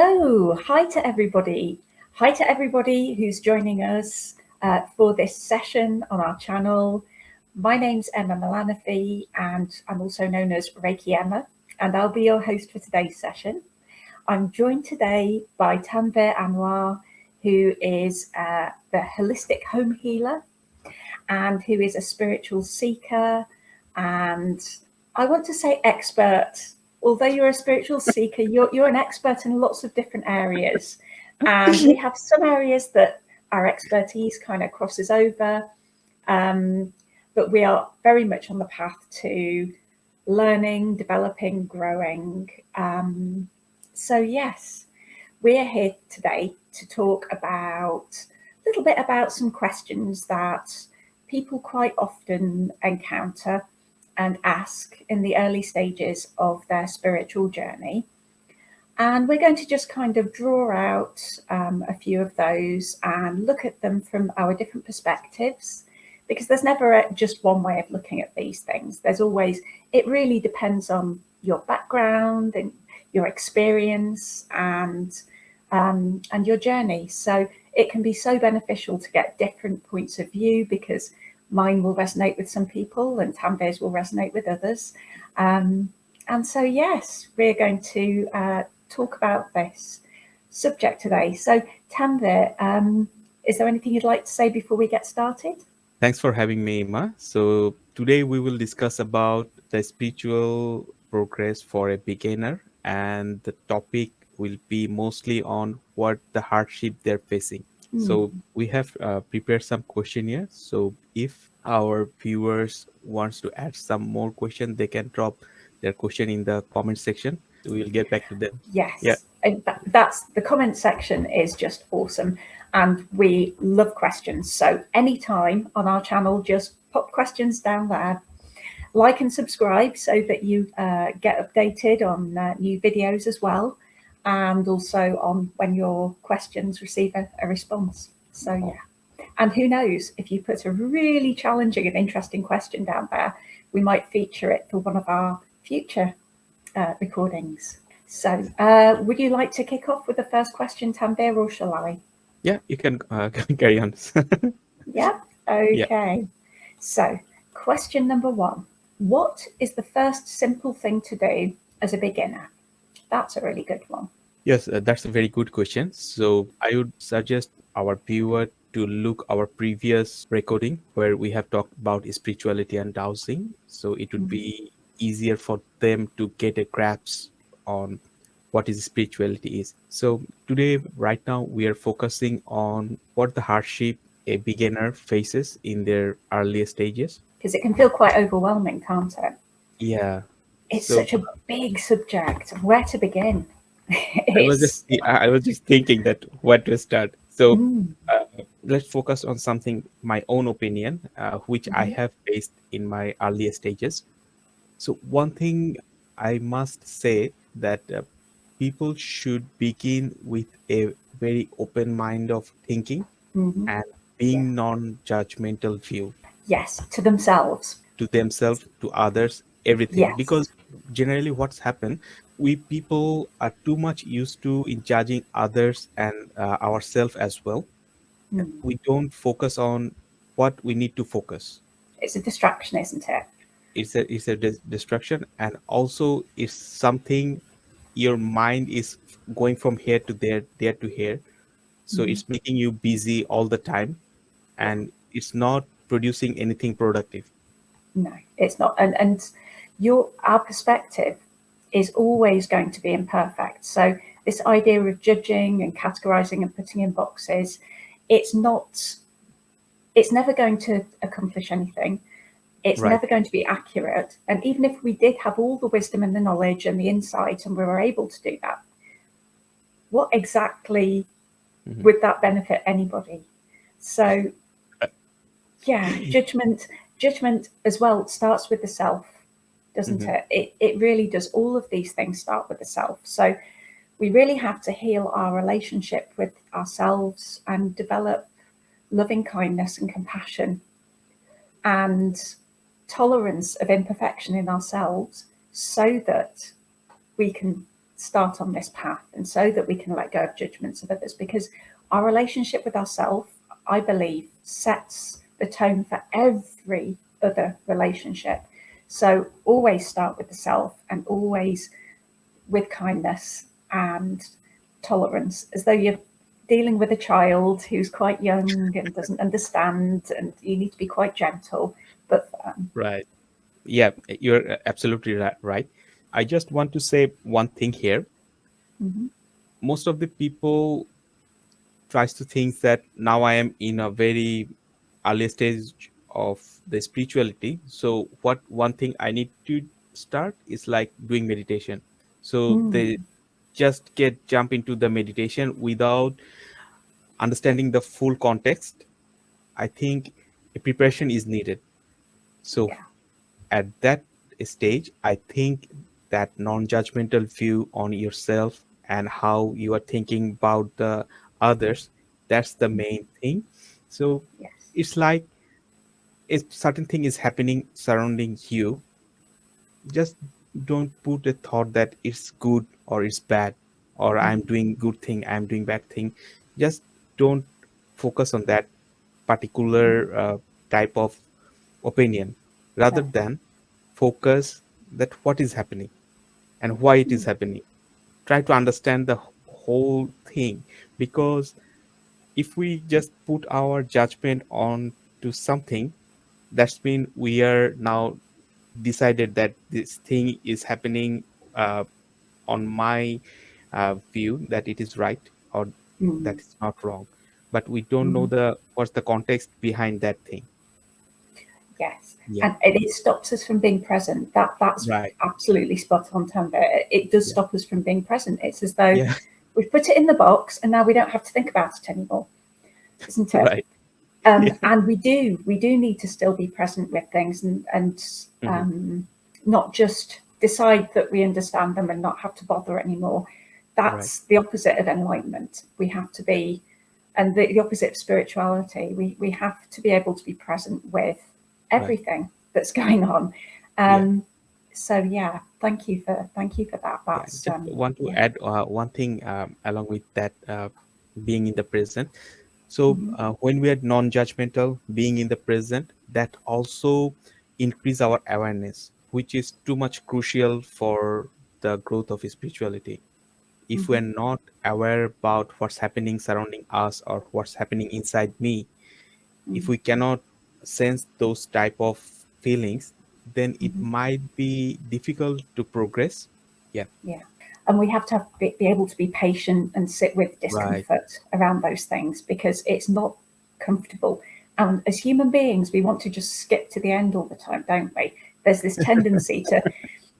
Hello, hi to everybody. Hi to everybody who's joining us for this session on our channel. My name's Ema and I'm also known as Reiki Emma, and I'll be your host for today's session. I'm joined today by Tanvir Anwar, who is the holistic home healer and who is a spiritual seeker, and I want to say expert. Although you're a spiritual seeker, you're an expert in lots of different areas, and we have some areas that our expertise kind of crosses over, but we are very much on the path to learning, developing, growing. So yes, we're here today to talk about a little bit about some questions that people quite often encounter and ask in the early stages of their spiritual journey. And we're going to just kind of draw out a few of those and look at them from our different perspectives, because there's never just one way of looking at these things. There's always, it really depends on your background and your experience and your journey. So it can be so beneficial to get different points of view, because mine will resonate with some people and Tanvir's will resonate with others. And so, yes, we're going to talk about this subject today. So, Tanvir, is there anything you'd like to say before we get started? Thanks for having me, Ema. So today we will discuss about the spiritual progress for a beginner, and the topic will be mostly on what the hardship they're facing. So we have prepared some questionnaires. So if our viewers wants to add some more question, they can drop their question in the comment section. We will get back to them. Yes. Yeah. And that's the comment section is just awesome, and we love questions. So anytime on our channel, just pop questions down there. Like and subscribe so that you get updated on new videos as well, and also on when your questions receive a response. So yeah, and who knows, if you put a really challenging and interesting question down there, we might feature it for one of our future recordings. So would you like to kick off with the first question, Tanvir, or shall I? Yeah, you can carry on. Yeah, okay. So question number one, what is the first simple thing to do as a beginner? That's a really good one. Yes, that's a very good question. So I would suggest our viewer to look our previous recording where we have talked about spirituality and dowsing. So it would be easier for them to get a grasp on what is spirituality is. So today, right now, we are focusing on what the hardship a beginner faces in their earlier stages. Because it can feel quite overwhelming, can't it? Yeah. It's So such a big subject. Where to begin? I was just thinking that where to start. So let's focus on something, my own opinion, which I have faced in my earlier stages. So one thing I must say that people should begin with a very open mind of thinking and Yeah. being non-judgmental view Yes, to themselves. to themselves, to others, everything. Yes. Because generally what's happened, we people are too much used to in judging others and ourselves as well. We don't focus on what we need to focus. It's a distraction, isn't it? It's a distraction, and also it's something your mind is going from here to there to here. So it's making you busy all the time, Yeah. and it's not producing anything productive. No, it's not. And our perspective is always going to be imperfect. So this idea of judging and categorizing and putting in boxes, it's never going to accomplish anything. It's Right. never going to be accurate. And even if we did have all the wisdom and the knowledge and the insight and we were able to do that, what exactly would that benefit anybody? So yeah, judgment as well starts with the self, doesn't it? It really does. All of these things start with the self. So we really have to heal our relationship with ourselves and develop loving kindness and compassion and tolerance of imperfection in ourselves, so that we can start on this path, and so that we can let go of judgments of others, because our relationship with ourselves, I believe, sets the tone for every other relationship. So always start with the self, and always with kindness and tolerance, as though you're dealing with a child who's quite young and doesn't understand, and you need to be quite gentle but firm. Right. Yeah, you're absolutely right. I just want to say one thing here. Mm-hmm. Most of the people tries to think that now I am in a very early stage of the spirituality. So what one thing I need to start is like doing meditation. So Mm, they just get jump into the meditation without understanding the full context. I think a preparation is needed. So yeah. at that stage, I think that non-judgmental view on yourself and how you are thinking about the others, that's the main thing. So Yes. it's like if certain thing is happening surrounding you, just don't put a thought that it's good or it's bad, or I'm Mm, doing good thing, I'm doing bad thing. Just don't focus on that particular type of opinion, rather no. than focus that what is happening and why it is Mm, happening. Try to understand the whole thing, because if we just put our judgment on to something, that's mean we are now decided that this thing is happening uh, on my view that it is right, or that mm, is not wrong, but we don't know mm. the what's the context behind that thing. Yes, Yeah. and it stops us from being present. That's Right. absolutely spot on, Tanvir. It does Yeah. stop us from being present. It's as though Yeah. we've put it in the box, and now we don't have to think about it anymore, isn't it? Right. And we do need to still be present with things, and Hmm. not just decide that we understand them and not have to bother anymore. Right. That's the opposite of enlightenment. We have to be, and the opposite of spirituality. We have to be able to be present with Right. everything that's going on. Yeah. So yeah, thank you for that. Yeah, That's just want to yeah. add one thing along with that, being in the present. So Mm-hmm. when we are non-judgmental, being in the present, that also increase our awareness, which is too much crucial for the growth of spirituality. If Mm-hmm. we're not aware about what's happening surrounding us or what's happening inside me, if Mm-hmm. we cannot sense those type of feelings, then it Mm-hmm. might be difficult to progress. Yeah. Yeah. And we have to be able to be patient and sit with Right. discomfort around those things, because it's not comfortable. And as human beings, we want to just skip to the end all the time, don't we? There's this tendency to,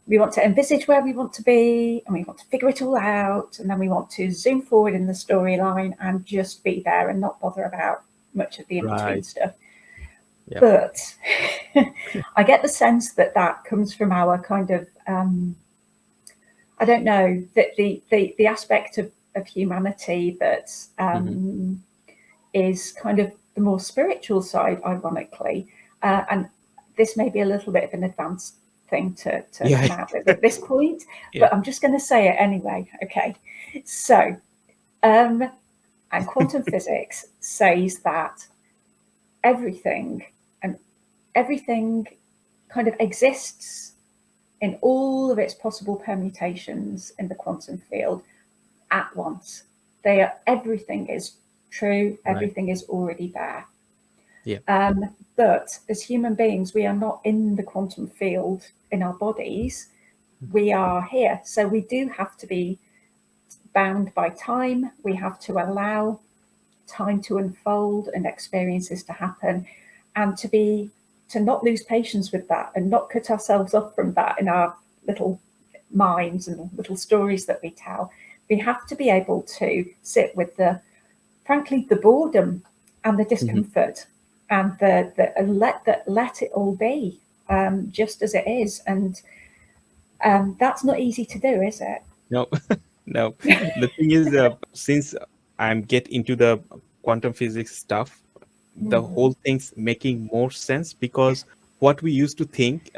we want to envisage where we want to be, and we want to figure it all out, and then we want to zoom forward in the storyline and just be there and not bother about much of the in between Right. stuff. Yeah. But I get the sense that that comes from our kind of I don't know, that the aspect of humanity that Hmm. is kind of the more spiritual side, ironically, and this may be a little bit of an advanced thing to Yeah. come out with at this point, Yeah. but I'm just going to say it anyway. Okay, so um, and quantum physics says that everything and everything kind of exists in all of its possible permutations in the quantum field at once. Everything is true, Right. everything is already there. Yeah. But as human beings, we are not in the quantum field in our bodies. We are here. So we do have to be bound by time. We have to allow time to unfold and experiences to happen, and to not lose patience with that and not cut ourselves off from that in our little minds and little stories that we tell. We have to be able to sit with frankly, the boredom and the Hmm. discomfort, and let it all be, just as it is. And that's not easy to do, is it? No. No. The thing is, since I'm get into the quantum physics stuff, the Mm, whole thing's making more sense, because what we used to think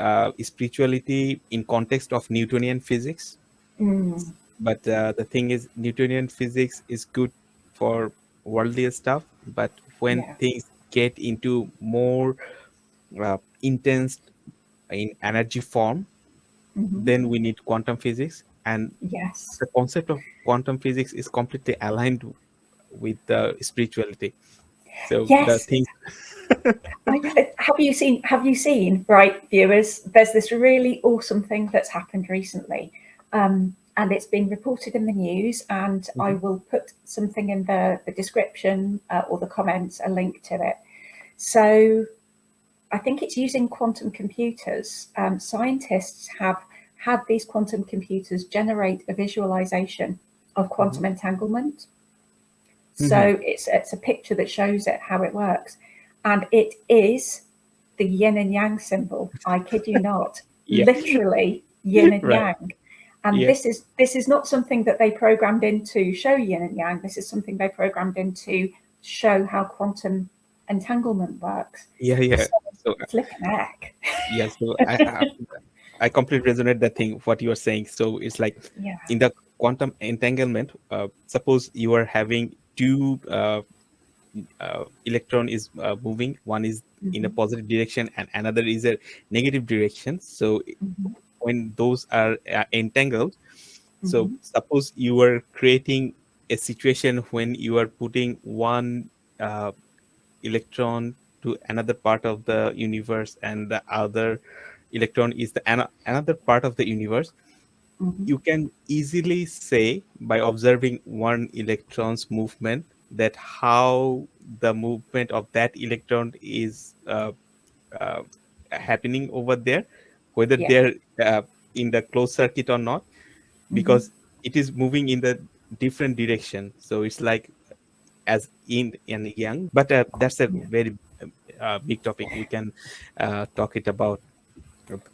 spirituality in context of Newtonian physics, mm, But the thing is, Newtonian physics is good for worldly stuff, but when Yeah. things get into more intense in energy form, Hmm. then we need quantum physics. And Yes. the concept of quantum physics is completely aligned with the spirituality. So the Yes. thing. Have you seen, right, viewers? There's this really awesome thing that's happened recently, and it's been reported in the news. And I Mhm, will put something in the description or the comments, a link to it. So I think it's using quantum computers. Scientists have had these quantum computers generate a visualization of mhm, quantum entanglement. mhm. So it's a picture that shows it how it works, and it is the yin and yang symbol. I kid you not, Yeah. literally yin and Right. yang. And Yeah. this is not something that they programmed in to show yin and yang. This is something they programmed in to show how quantum entanglement works. Yeah. Yeah. So So flipping heck. yeah. So I completely resonate that thing what you are saying. So it's like Yeah. in the quantum entanglement. Suppose you are having two electron is moving. One is in a Hmm. positive direction and another is a negative direction. So Hmm. when those are entangled, so Hmm. suppose you are creating a situation when you are putting one uh, electron to another part of the universe and the other electron is the another part of the universe. Hmm. You can easily say by observing one electron's movement that how the movement of that electron is uh, happening over there, whether Yeah. they're in the closed circuit or not, Hmm. because it is moving in the different direction. So it's like as yin and yang, but that's a Yeah. very big topic. We can talk it about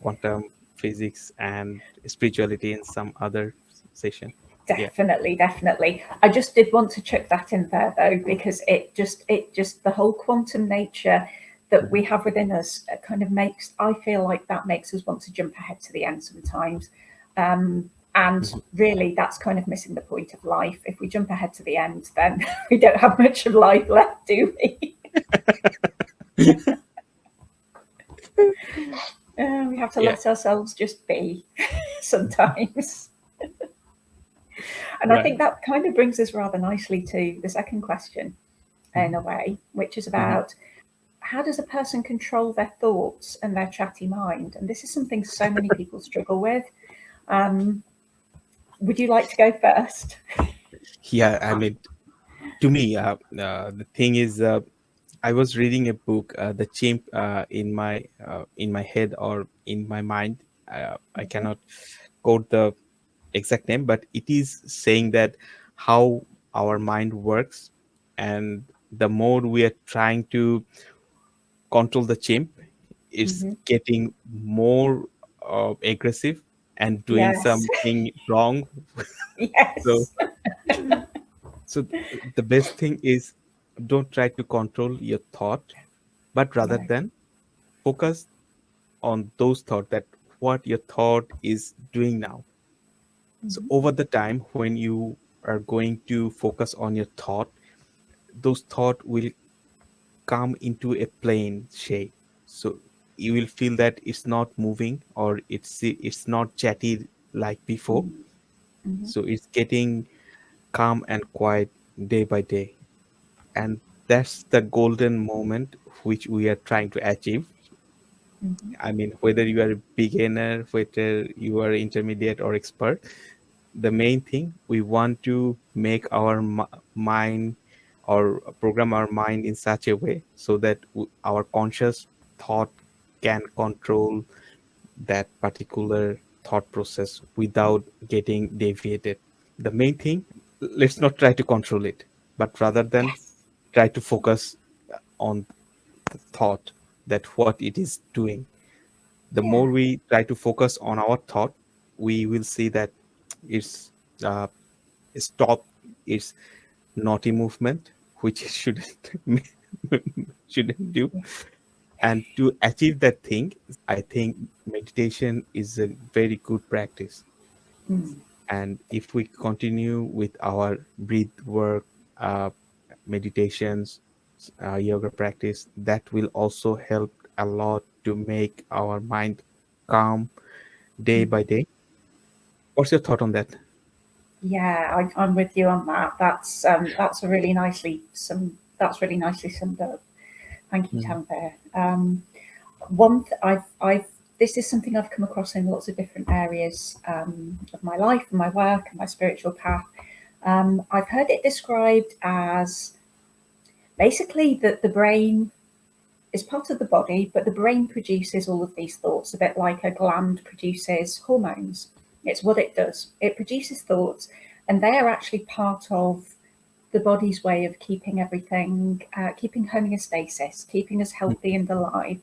quantum physics and spirituality in some other session. Yeah. Definitely, definitely. I just did want to chuck that in there though, because it just the whole quantum nature that Mhm, we have within us kind of makes, I feel like that makes us want to jump ahead to the end sometimes. And mhm. really that's kind of missing the point of life. If we jump ahead to the end, then we don't have much of life left, do we? We have to Yeah. let ourselves just be sometimes. And I Right. think that kind of brings us rather nicely to the second question in Mhm, a way, which is mhm. about how does a person control their thoughts and their chatty mind? And this is something so many people struggle with. Um, would you like to go first? Yeah. I mean, to me, the thing is, I was reading a book, The Chimp, in my head or in my mind. I Okay. cannot quote the exact name, but it is saying that how our mind works, and the more we are trying to control the chimp, it's Hmm. getting more aggressive and doing Yes. something wrong. So, Yes. so the best thing is don't try to control your thought, but rather No. than focus on those thoughts that what your thought is doing now. So Hmm. over the time, when you are going to focus on your thought, those thought will come into a plain shape. So you will feel that it's not moving or it's not chatty like before. Hmm. Hmm. So it's getting calm and quiet day by day. And that's the golden moment which we are trying to achieve. Hmm. I mean, whether you are a beginner, whether you are intermediate or expert, the main thing we want to make our mind or program our mind in such a way so that our conscious thought can control that particular thought process without getting deviated. The main thing, let's not try to control it, but rather than Yes. try to focus on the thought that what it is doing. The Yeah. more we try to focus on our thought, we will see that it's uh, stop its naughty movement, which it shouldn't shouldn't do. And to achieve that thing, I think meditation is a very good practice. Mm. And if we continue with our breath work, uh, meditations, yoga practice, that will also help a lot to make our mind calm day by day. What's your thought on that? Yeah, I'm with you on that. That's a really nicely that's really nicely summed up. Thank you, Mhm. Tanvir. One I've this is something I've come across in lots of different areas of my life and my work and my spiritual path. I've heard it described as basically that the brain is part of the body, but the brain produces all of these thoughts, a bit like a gland produces hormones. It's what it does. It produces thoughts, and they are actually part of the body's way of keeping everything, keeping homeostasis, keeping us healthy and alive.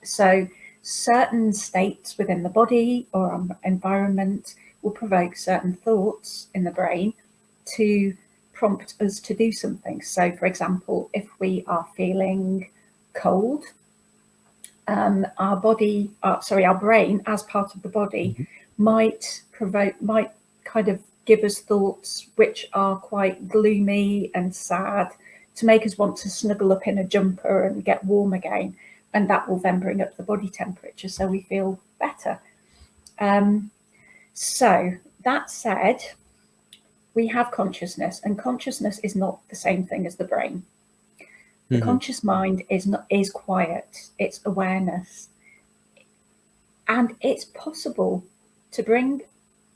So, certain states within the body or environment will provoke certain thoughts in the brain to prompt us to do something. So, for example, if we are feeling cold, our brain, as part of the body, Mhm. might kind of give us thoughts which are quite gloomy and sad to make us want to snuggle up in a jumper and get warm again, and that will then bring up the body temperature so we feel better. Um, so that said, we have consciousness, and consciousness is not the same thing as the brain. The Mhm. conscious mind is quiet, it's awareness, and it's possible to bring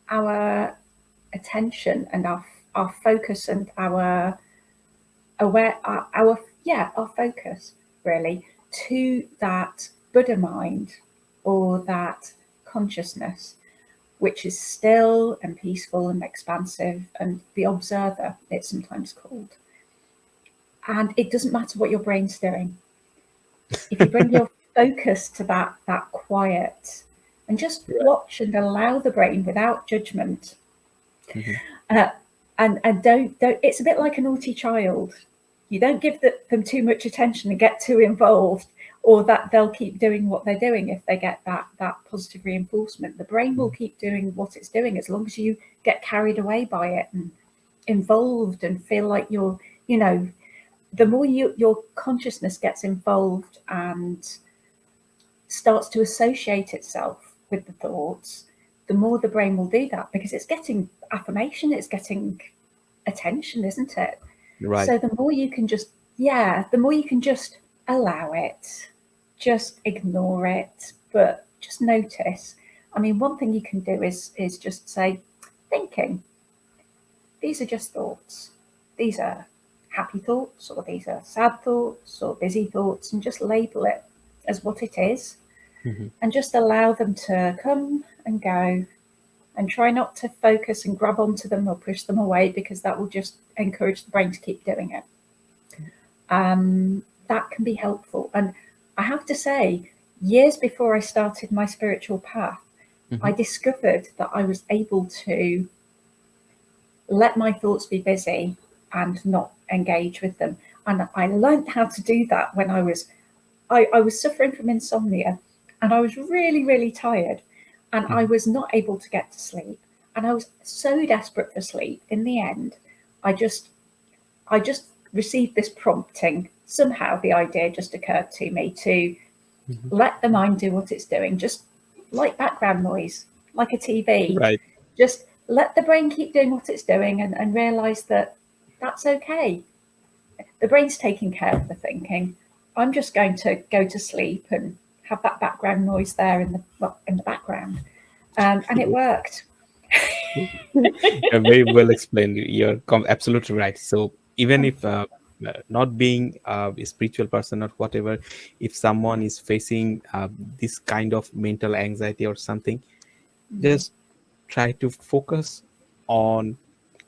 our attention and our focus and our focus really to that Buddha mind or that consciousness, which is still and peaceful and expansive, and the observer, it's sometimes called. And it doesn't matter what your brain's doing. If you bring your focus to that quiet and just Right. watch and allow the brain without judgment, Mhm. uh, and don't it's a bit like a naughty child. You don't give them too much attention and get too involved, or that they'll keep doing what they're doing. If they get that positive reinforcement, the brain will Mhm. keep doing what it's doing as long as you get carried away by it and involved and feel like you're, you know, the more your consciousness gets involved and starts to associate itself with the thoughts, the more the brain will do that because it's getting affirmation, it's getting attention, isn't it? Right. So the more you can just, yeah, the more you can just allow it, just ignore it, but just notice. I mean, one thing you can do is just say, thinking. These are just thoughts. These are happy thoughts, or these are sad thoughts, or busy thoughts, and just label it as what it is, Mhm. and just allow them to come and go, and try not to focus and grab onto them or push them away because that will just encourage the brain to keep doing it. That can be helpful. And I have to say, years before I started my spiritual path, I Mhm. discovered that I was able to let my thoughts be busy and not engage with them. And I learned how to do that when I was suffering from insomnia, and I was really, really tired, and I Mhm. was not able to get to sleep. And I was so desperate for sleep. In the end, I just I just received this prompting. Somehow the idea just occurred to me to Mhm. let the mind do what it's doing, just like background noise, like a TV. Right. Just let the brain keep doing what it's doing, and realize that that's okay. The brain's taking care of the thinking. I'm just going to go to sleep and have that background noise there in the background, and it worked. Very well explained. You're absolutely right. So even if not being a spiritual person or whatever, if someone is facing this kind of mental anxiety or something, Mm. just try to focus on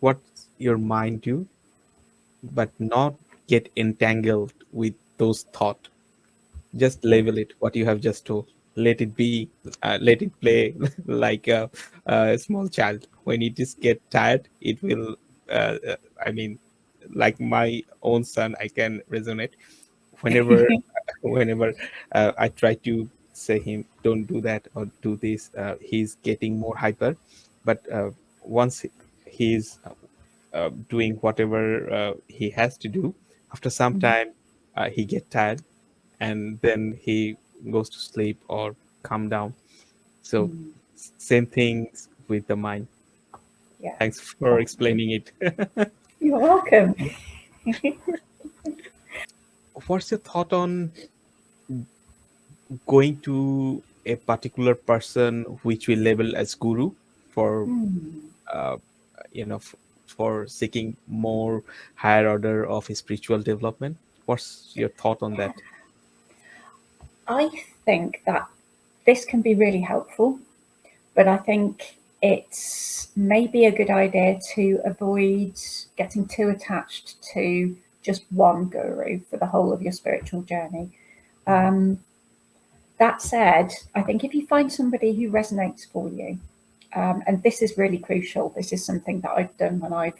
what your mind do, but not get entangled with those thoughts. Just Yeah. label it what you have just told. Let it be, let it play like a small child. When it just get tired, it will I mean, like my own son, I can resonate whenever whenever I try to say him don't do that or do this, he's getting more hyper. But once he's doing whatever he has to do, after some mm, time he get tired, and then he goes to sleep or calm down. So mm. same things with the mind. Yeah, Thanks for definitely. explaining it. You're welcome. What's your thought on going to a particular person which we label as guru for Hmm. uh, you know f- for seeking more higher order of spiritual development? What's your thought on that? I think that this can be really helpful, but I think it's maybe a good idea to avoid getting too attached to just one guru for the whole of your spiritual journey. Mhm. Um, that said, I think if you find somebody who resonates for you, and this is really crucial, this is something that I've done when I've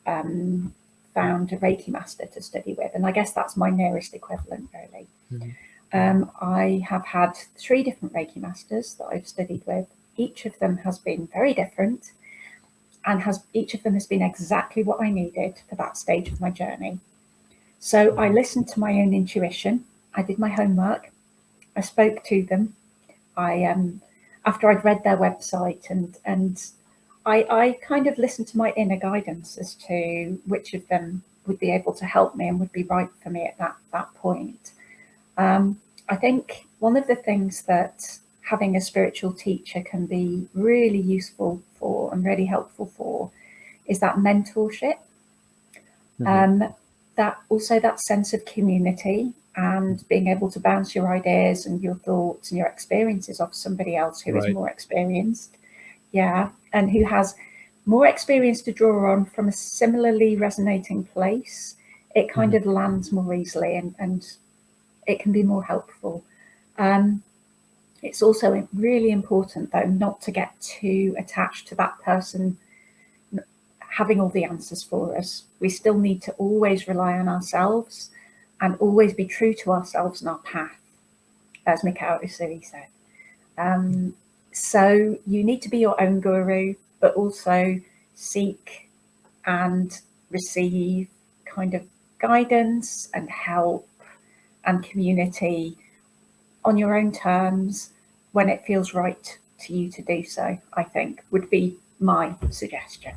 um, found a Reiki master to study with, and I guess that's my nearest equivalent, really. Mhm. I have had three different Reiki masters that I've studied with. Each of them has been very different, and has each of them has been exactly what I needed for that stage of my journey. So I Mhm. listened to my own intuition. I did my homework. I spoke to them. I after I'd read their website, and I kind of listened to my inner guidance as to which of them would be able to help me and would be right for me at that point. I think one of the things that having a spiritual teacher can be really useful for and really helpful for is that mentorship, Mhm. um, that also that sense of community and being able to bounce your ideas and your thoughts and your experiences off somebody else who is Right. more experienced, yeah, and who has more experience to draw on from a similarly resonating place. It kind Mhm. of lands more easily, and it can be more helpful. Um, it's also really important, though, not to get too attached to that person having all the answers for us. We still need to always rely on ourselves and always be true to ourselves and our path, as Mikhail Usui said. Um, so you need to be your own guru, but also seek and receive kind of guidance and help and community on your own terms when it feels right to you to do so, I think would be my suggestion.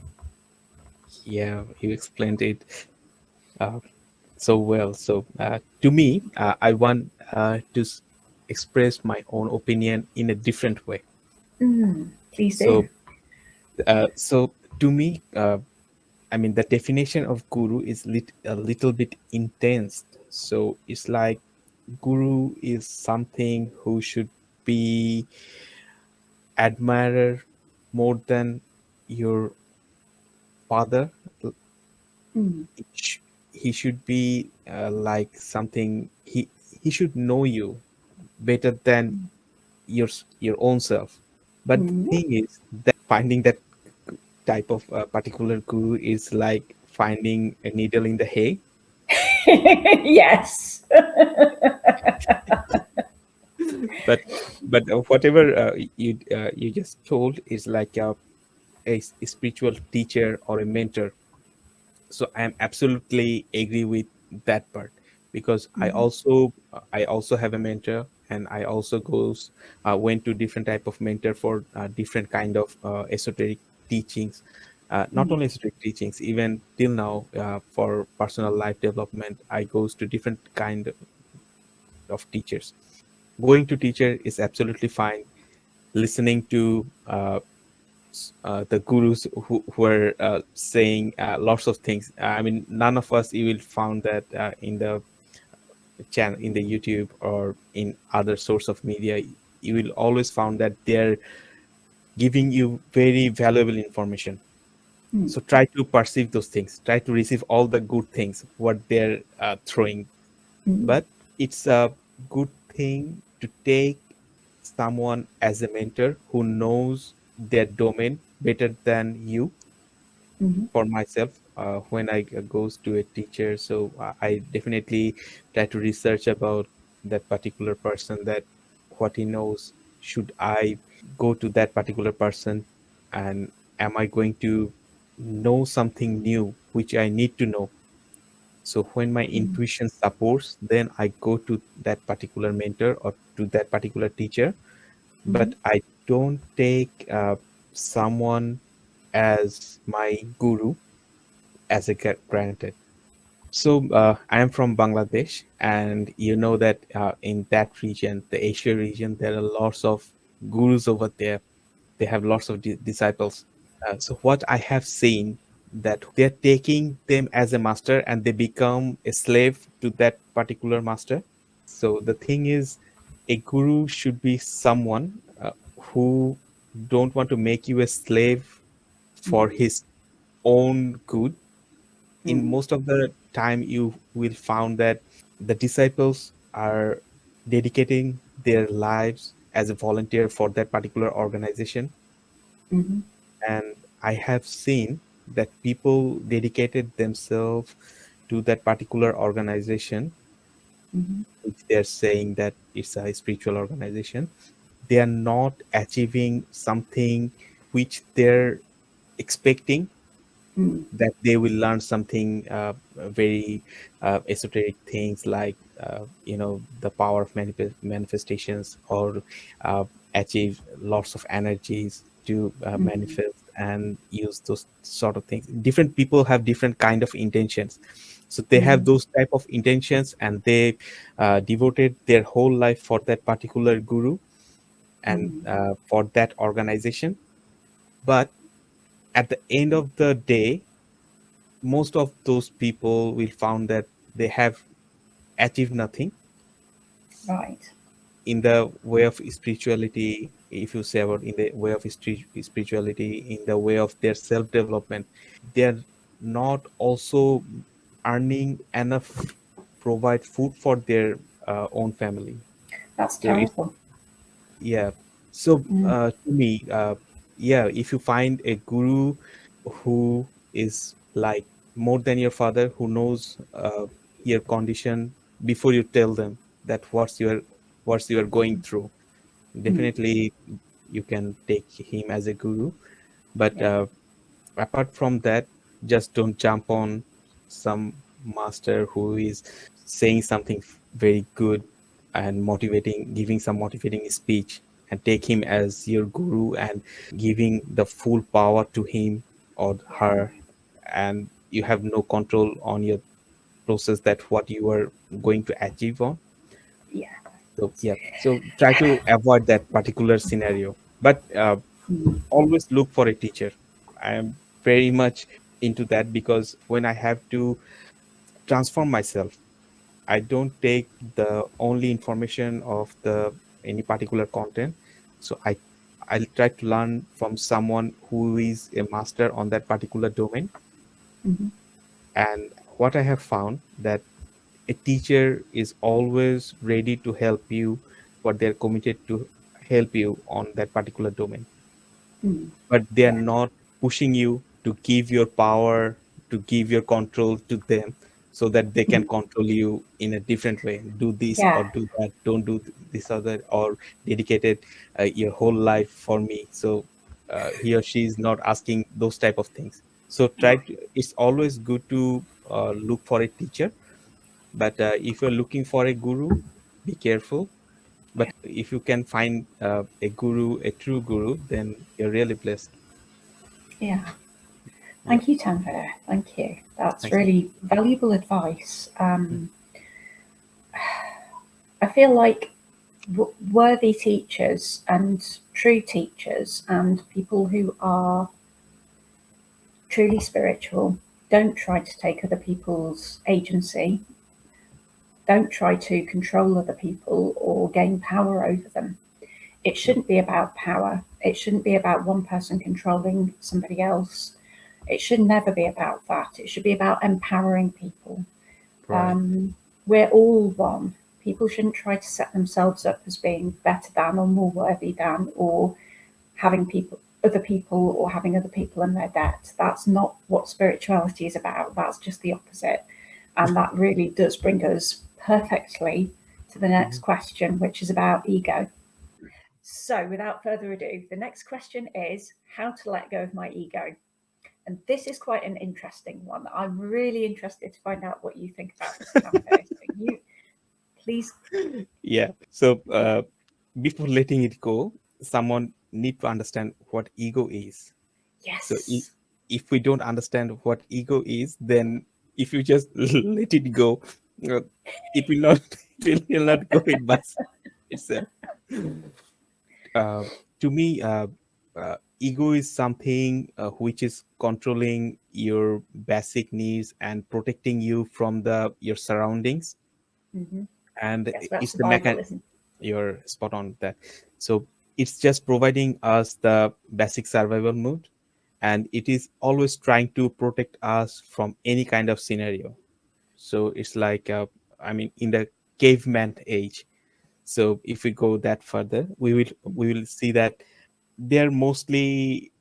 Yeah, you explained it uh, so well. So to me, I want to express my own opinion in a different way. Please do. So so to me, I mean, the definition of guru is a little bit intense. So it's like guru is something who should be admirer more than your father. Mm, He should be like something, he should know you better than your own self. But the mm. thing is that finding that type of particular guru is like finding a needle in the hay. Yes. but whatever you just told is like a spiritual teacher or a mentor. So I am absolutely agree with that part, because Mhm, I also have a mentor, and I also went to different type of mentor for different kind of esoteric teachings, not mm, only esoteric teachings, even till now, for personal life development I goes to different kind of teachers. Going to teacher is absolutely fine. Listening to the gurus who are saying lots of things. I mean, none of us you will found that in the channel, in the YouTube or in other source of media. You will always found that they're giving you very valuable information. mm, So try to perceive those things. Try to receive all the good things what they're throwing. mm, But it's a good thing to take someone as a mentor who knows their domain better than you. mhm, For myself, when I goes to a teacher, so I definitely try to research about that particular person, that what he knows, should I go to that particular person and am I going to know something new which I need to know? So when my mm, intuition supports, then I go to that particular mentor or to that particular teacher. mhm, But I don't take someone as my guru as a granted. So I am from Bangladesh, and you know that in that region, the Asia region, there are lots of gurus over there. They have lots of disciples. So what I have seen that they're taking them as a master and they become a slave to that particular master. So the thing is, a guru should be someone who don't want to make you a slave for mm, his own good. In mm, most of the time, you will found that the disciples are dedicating their lives as a volunteer for that particular organization. mhm, And I have seen that people dedicated themselves to that particular organization, mhm, which they're saying that it's a spiritual organization. They are not achieving something which they're expecting, mm, that they will learn something very esoteric things like the power of manifestations, or uh, achieve lots of energies to mm, manifest and use those sort of things. Different people have different kind of intentions, so they have mm, those type of intentions, and they devoted their whole life for that particular guru and mm, for that organization. But at the end of the day, most of those people will found that they have achieved nothing right. in the way of spirituality. If you say about in the way of spirituality, in the way of their self development, they're not also earning enough provide food for their own family. That's So it's, terrible. yeah. So Mm, to me, yeah, if you find a guru who is like more than your father, who knows your condition before you tell them that what's you are going through, mm, definitely you can take him as a guru. But yeah, apart from that, just don't jump on some master who is saying something very good and motivating, giving some motivating speech, and take him as your guru and giving the full power to him or yeah, her, and you have no control on your process, that what you are going to achieve on. yeah. So yeah, so try to avoid that particular scenario, but Mm, always look for a teacher. I am very much into that, because when I have to transform myself, I don't take the only information of the any particular content. So I'll try to learn from someone who is a master on that particular domain. mhm, And what I have found that a teacher is always ready to help you, what they're committed to help you on that particular domain, mm, but they are yeah, not pushing you to give your power, to give your control to them, so that they can mm, control you in a different way. Do this or yeah, do that, don't do this or that, or dedicated your whole life for me. So he or she is not asking those type of things. So try right. to, it's always good to look for a teacher, but if you're looking for a guru, be careful. Yeah, But if you can find a guru, a true guru, then you're really blessed. yeah. Yeah. Thank you, Tanvir. Thank you. That's Thanks. really valuable advice. Mm, I feel like worthy teachers and true teachers and people who are truly spiritual don't try to take other people's agency, don't try to control other people or gain power over them. It mm, shouldn't be about power. It shouldn't be about one person controlling somebody else. It should never be about that. It should be about empowering people. right. We're all one. People shouldn't try to set themselves up as being better than or more worthy than, or having other people, or having other people in their debt. That's not what spirituality is about. That's just the opposite. And that really does bring us perfectly to the next Mhm. question, which is about ego. So, without further ado, the next question is how to let go of my ego. And this is quite an interesting one. I'm really interested to find out what you think about this, Tanvir. So, you please. Yeah. So before letting it go, someone need to understand what ego is. So Yes. if we don't understand what ego is, then if you just let it go, uh, it will not it will not go it by itself. Uh, to me, ego is something which is controlling your basic needs and protecting you from the your surroundings, Mm-hmm. and Yes, about it's the survival, isn't it? you're spot on that. So it's just providing us the basic survival mode, and it is always trying to protect us from any kind of scenario. So it's like I mean, in the caveman age. So if we go that further, we will see that they're mostly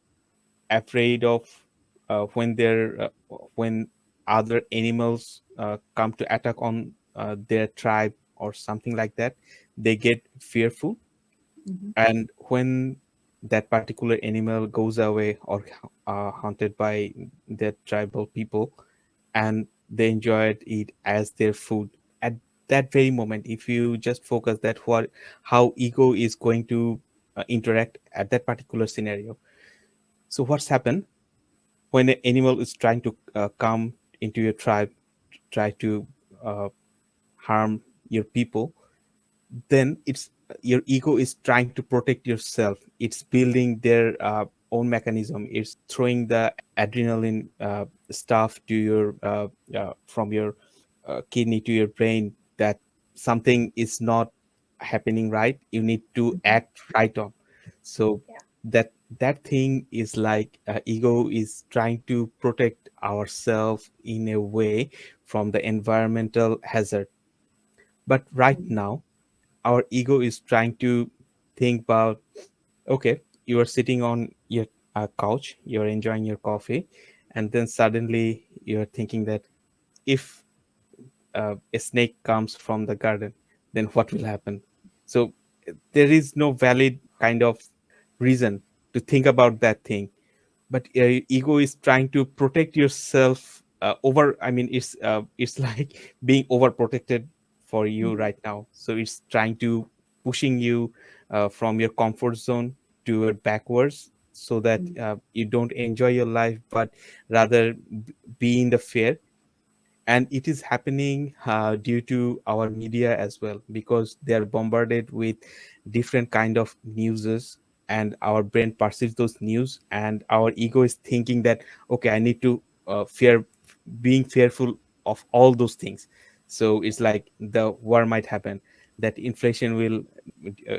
afraid of when other animals come to attack on their tribe or something like that. They get fearful, Mm-hmm. and when that particular animal goes away or hunted by their tribal people, and they enjoyed it as their food, at that very moment, if you just focus that what how ego is going to interact at that particular scenario. So what's happened when an animal is trying to come into your tribe, try to uh, harm your people, then it's your ego is trying to protect yourself. It's building their own mechanism. It's throwing the adrenaline stuff to your from your kidney to your brain, that something is not happening right, you need to Mm-hmm. act right on. So Yeah. that that thing is like ego is trying to protect ourselves in a way from the environmental hazard. But right Mm-hmm. now our ego is trying to think about, okay, you are sitting on your couch, you're enjoying your coffee, and then suddenly you're thinking that if a snake comes from the garden, then what will happen? So there is no valid kind of reason to think about that thing, but ego is trying to protect yourself over, I mean, it's like being overprotected for you Mm-hmm. right now. So it's trying to pushing you from your comfort zone to your backwards, so that Mm-hmm. you don't enjoy your life, but rather be in the fear. And it is happening due to our media as well, because they are bombarded with different kind of newses, and our brain perceives those news, and our ego is thinking that, okay, I need to fear, being fearful of all those things. So it's like the war might happen, that inflation will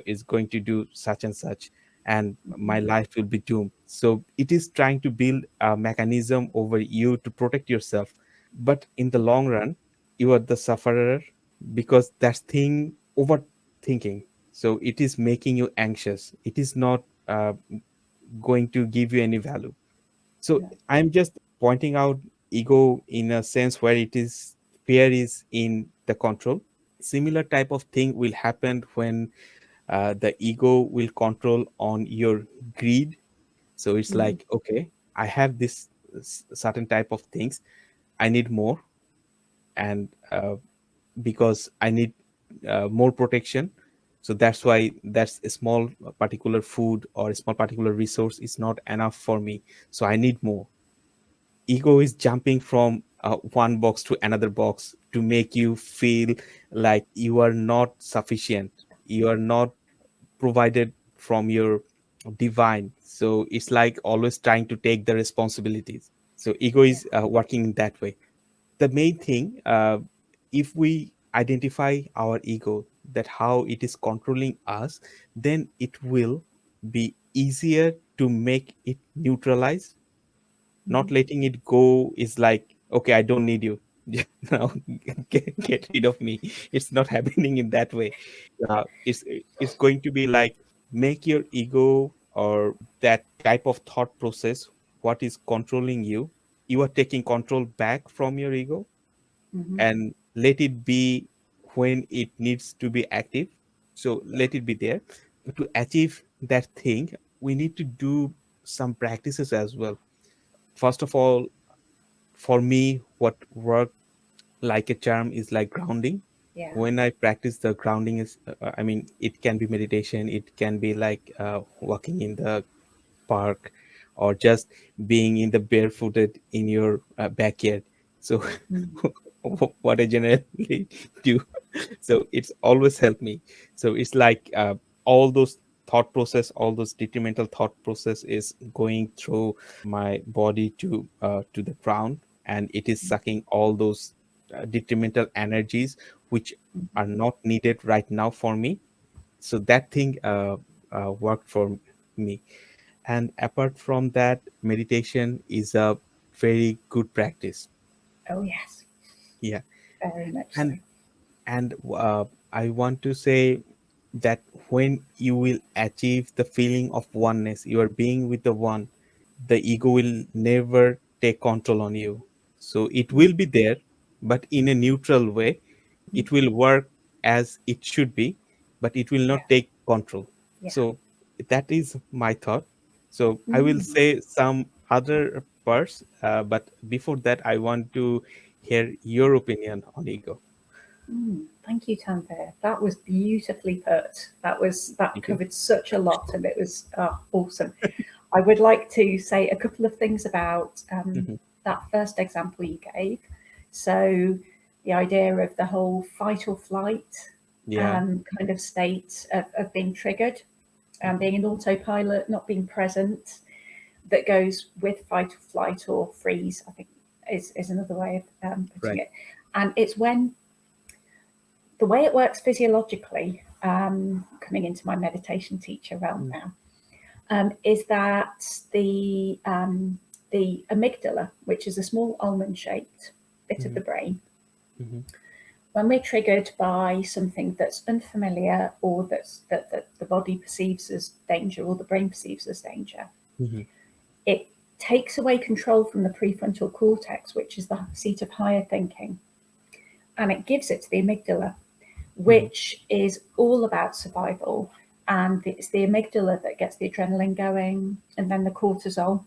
is going to do such and such, and Mm-hmm. my life will be doomed. So it is trying to build a mechanism over you to protect yourself, but in the long run you are the sufferer, because that's thing overthinking. So it is making you anxious, it is not going to give you any value. So No. I'm just pointing out ego in a sense where it is fear is in the control. Similar type of thing will happen when the ego will control on your greed. So it's Mm-hmm. like, okay, I have this certain type of things, I need more, and because I need more protection. So that's why that's a small particular food or a small particular resource is not enough for me. So I need more. Ego is jumping from one box to another box to make you feel like you are not sufficient. You are not provided from your divine. So it's like always trying to take the responsibilities. So ego Yeah. is working in that way. The main thing, if we identify our ego, that how it is controlling us, then it will be easier to make it neutralize. Mm-hmm. Not letting it go is like, okay, I don't need you. Now get rid of me. It's not happening in that way. It's going to be like, make your ego or that type of thought process, what is controlling you, you are taking control back from your ego, Mm-hmm. and let it be when it needs to be active. So Yeah. let it be there. to achieve that thing, we need to do some practices as well. First of all, for me, what worked like a charm is like grounding. Yeah. When I practice the grounding is, I mean, it can be meditation, it can be like walking in the park, or just being in the barefooted in your backyard. So Mm. what I generally do, so it's always helped me. So it's like all those all those detrimental thought process is going through my body to the ground, and it is sucking all those detrimental energies which are not needed right now for me. So that thing worked for me. And apart from that, meditation is a very good practice. Oh, yes, Yeah. very much so. And I want to say that when you will achieve the feeling of oneness, you are being with the one, the ego will never take control on you. So it Mm. will be there, but in a neutral way. Mm. It will work as it should be, but it will Yeah, not take control. yeah. So that is my thought. So I will Mm. say some other parts, but before that, I want to hear your opinion on ego. Thank you, Tanvir. That was beautifully put. That Thank you. covered such a lot, and it was awesome. I would like to say a couple of things about Mhm. that first example you gave. So, the idea of the whole fight or flight Yeah. kind of state of being triggered and Mhm. being an autopilot, not being present, that goes with fight or flight or freeze, I think is another way of putting Right. it. And it's when the way it works physiologically, coming into my meditation teacher realm Mm. now, is that the amygdala, which is a small almond-shaped bit of Mhm. the brain, Mhm. when we're triggered by something that's unfamiliar or that the body perceives as danger or the brain perceives as danger, Mhm. it takes away control from the prefrontal cortex, which is the seat of higher thinking, and it gives it to the amygdala, Mhm. which is all about survival. And it's the amygdala that gets the adrenaline going, and then the cortisol,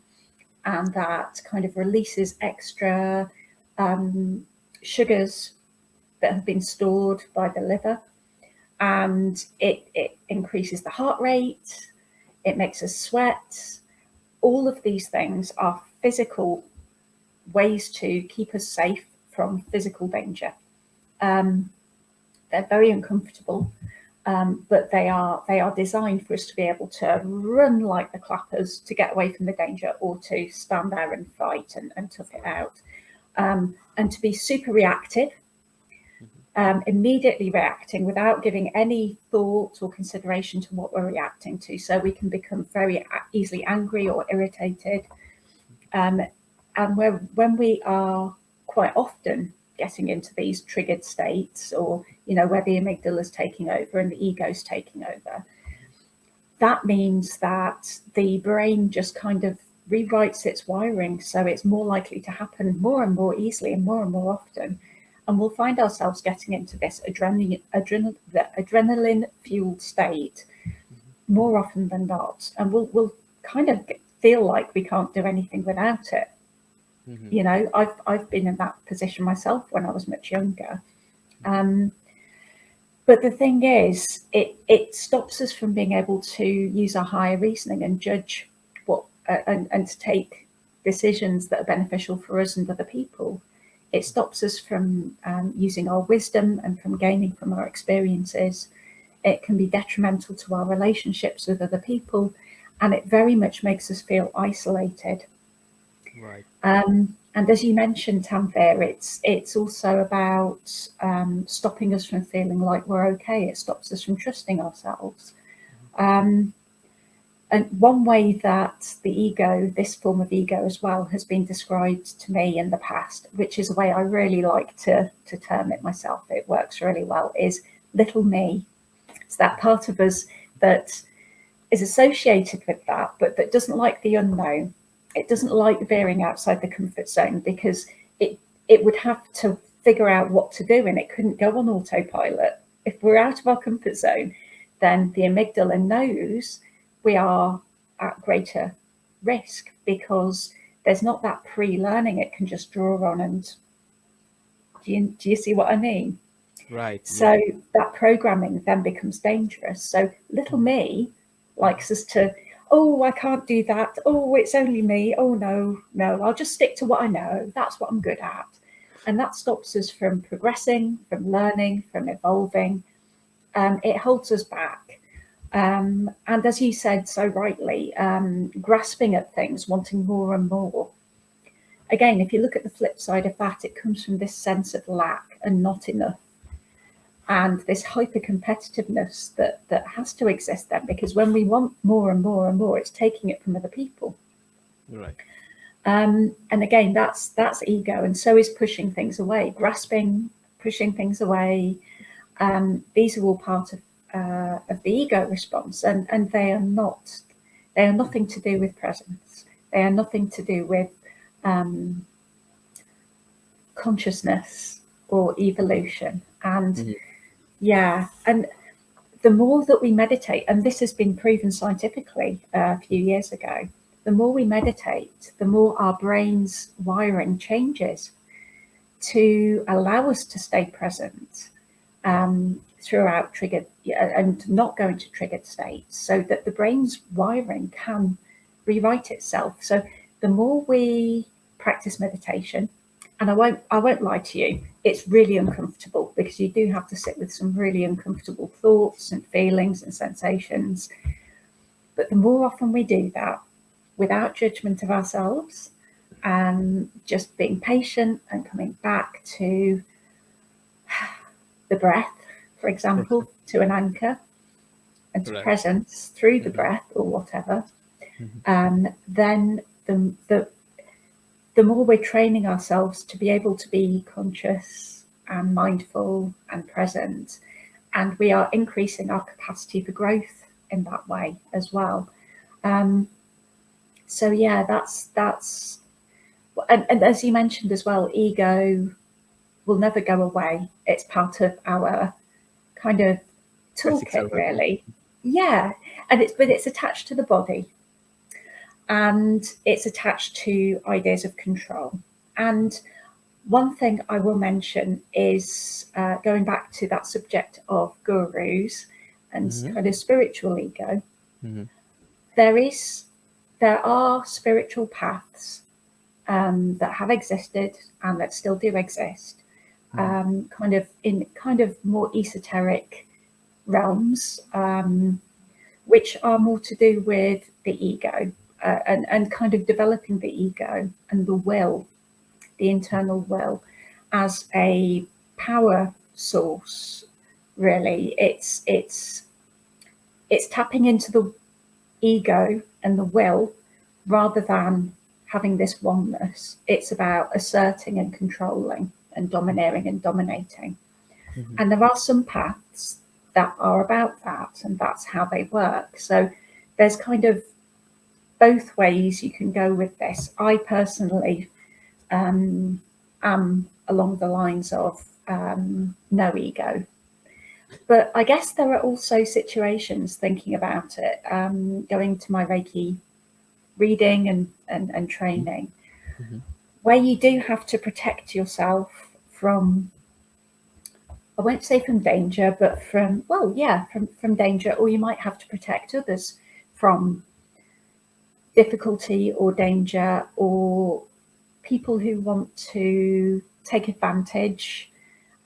and that kind of releases extra um, sugars that have been stored by the liver. And it increases the heart rate, it makes us sweat. All of these things are physical ways to keep us safe from physical danger. Um, they're very uncomfortable, but they are designed for us to be able to run like the clappers to get away from the danger, or to stand there and fight and tough it out, and to be super reactive, immediately reacting without giving any thought or consideration to what we're reacting to. So we can become very easily angry or irritated, um, and when we are quite often getting into these triggered states, or where the amygdala is taking over and the ego's taking over, that means that the brain just kind of rewrites its wiring, so it's more likely to happen more and more easily and more often, and we'll find ourselves getting into this adrenaline fueled state more often than not, and we'll kind of feel like we can't do anything without it. Mhm. I've been in that position myself when I was much younger. Um, but the thing is, it stops us from being able to use our higher reasoning and judge what and to take decisions that are beneficial for us and other people. It stops us from using our wisdom and from gaining from our experiences. It can be detrimental to our relationships with other people, and it very much makes us feel isolated. Right. And as you mentioned, Tanvir, it's also about stopping us from feeling like we're okay. It stops us from trusting ourselves. Um, and one way that the ego, this form of ego as well, has been described to me in the past, which is a way I really like to term it myself, it works really well, is little me. It's that part of us that is associated with that, but that doesn't like the unknown. It doesn't like veering outside the comfort zone, because it would have to figure out what to do, and it couldn't go on autopilot. If we're out of our comfort zone, then the amygdala knows we are at greater risk, because there's not that pre-learning it can just draw on. And do you see what I mean? Right. So Yeah. that programming then becomes dangerous. So little me likes us to, oh, I can't do that. Oh, it's only me. Oh, no, I'll just stick to what I know. That's what I'm good at. And that stops us from progressing, from learning, from evolving. It holds us back. And as you said so rightly, grasping at things, wanting more and more. Again, if you look at the flip side of that, it comes from this sense of lack and not enough, and this hyper competitiveness that has to exist then, because when we want more and more and more, it's taking it from other people. Right. And again, that's ego, and so is pushing things away, grasping, pushing things away. These are all part of the ego response, and they are nothing to do with presence. They are nothing to do with consciousness or evolution. And yeah, and the more that we meditate, and this has been proven scientifically a few years ago, the more we meditate, the more our brain's wiring changes to allow us to stay present throughout triggered and not go into triggered states, so that the brain's wiring can rewrite itself. So the more we practice meditation, and I won't lie to you, it's really uncomfortable, because you do have to sit with some really uncomfortable thoughts and feelings and sensations. But the more often we do that, without judgment of ourselves, and just being patient and coming back to the breath, for example, to an anchor, and to presence through the breath or whatever, then the more we're training ourselves to be able to be conscious and mindful and present, and we are increasing our capacity for growth in that way as well. So yeah, that's and as you mentioned as well, ego will never go away. It's part of our kind of toolkit, really. Yeah, and it's attached to the body, and it's attached to ideas of control. And one thing I will mention is going back to that subject of gurus and kind of spiritual ego. There are spiritual paths that have existed and that still do exist, kind of more esoteric realms, which are more to do with the ego, and kind of developing the ego and the will, the internal will, as a power source. Really, it's tapping into the ego and the will rather than having this oneness. It's about asserting and controlling and domineering and dominating. And there are some paths that are about that, and that's how they work. So there's kind of both ways you can go with this. I personally am along the lines of no ego. But I guess there are also situations, thinking about it, going to my Reiki reading and training, where you do have to protect yourself from, I won't say from danger, but from danger, or you might have to protect others from difficulty or danger, or people who want to take advantage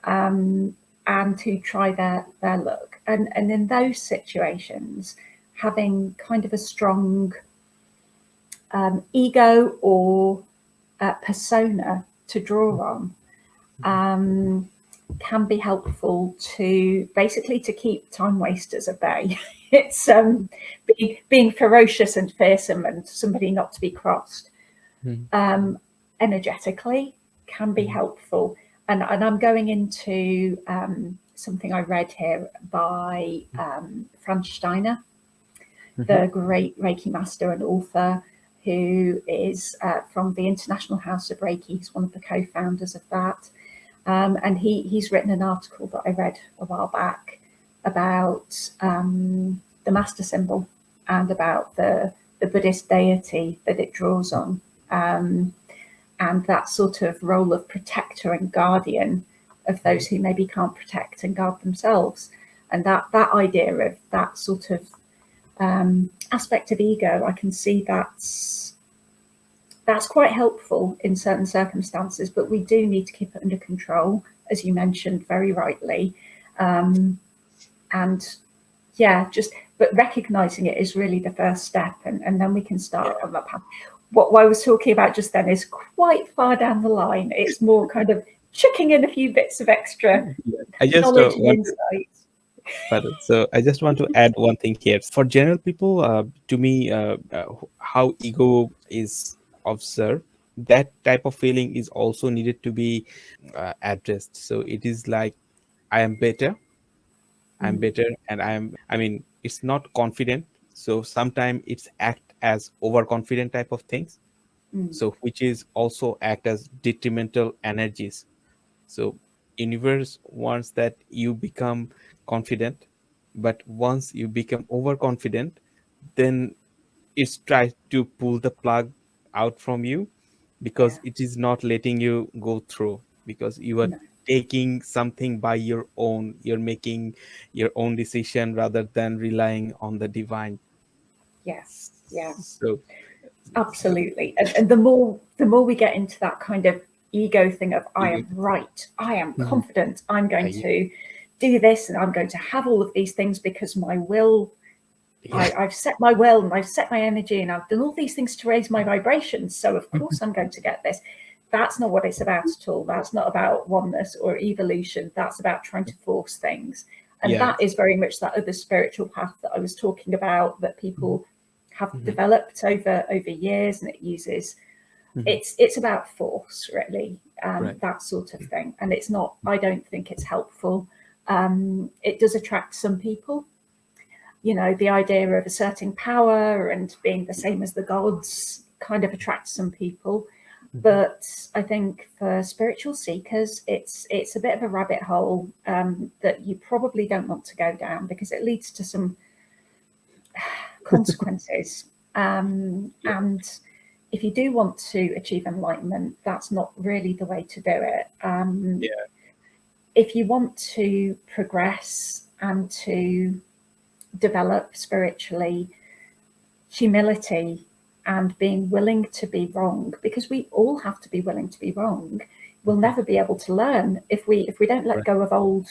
and to try their luck. And in those situations, having kind of a strong ego or persona to draw on can be helpful to basically to keep time wasters at bay. It's being ferocious and fearsome and somebody not to be crossed. Energetically can be helpful. And I'm going into something I read here by Franz Steiner, the great Reiki master and author, who is from the International House of Reiki. He's one of the co-founders of that. And he's written an article that I read a while back about the master symbol and about the Buddhist deity that it draws on, and that sort of role of protector and guardian of those who maybe can't protect and guard themselves. And that idea of that sort of aspect of ego, I can see that's quite helpful in certain circumstances, but we do need to keep it under control, as you mentioned very rightly. And yeah, but recognizing it is really the first step, and then we can start on that path. What I was talking about just then is quite far down the line. It's more kind of chucking in a few bits of extra I just knowledge and want insight. So I just want to add one thing here. For general people, to me, how ego is observed, that type of feeling is also needed to be addressed. So it is like, I am better, and I mean, it's not confident. So sometimes it's act as overconfident type of things. So which is also act as detrimental energies. So universe wants that you become confident, but once you become overconfident, then it's tries to pull the plug out from you, Yeah, because it is not letting you go through, because you are no, taking something by your own, you're making your own decision rather than relying on the divine. yeah, yeah. So, so Absolutely. And the more we get into that kind of ego thing of I you- am right, I am Mhm. confident, I'm going Yeah, to do this and I'm going to have all of these things because my will, yeah. I've set my will and I've set my energy and I've done all these things to raise my vibrations. So of course I'm going to get this. That's not what it's about at all. That's not about oneness or evolution. That's about trying to force things. And Yeah. that is very much that other spiritual path that I was talking about that people have Mhm. developed over years, and it uses Mhm. it's about force really, Right. that sort of thing, and it's not, I don't think it's helpful. It does attract some people, you know, the idea of asserting power and being the same as the gods kind of attracts some people. Mhm. But I think for spiritual seekers, it's a bit of a rabbit hole that you probably don't want to go down because it leads to some consequences. Yeah. And if you do want to achieve enlightenment, that's not really the way to do it. Yeah. If you want to progress and to develop spiritually, humility and being willing to be wrong, because we all have to be willing to be wrong. We'll Mhm. never be able to learn if we don't let Right. go of old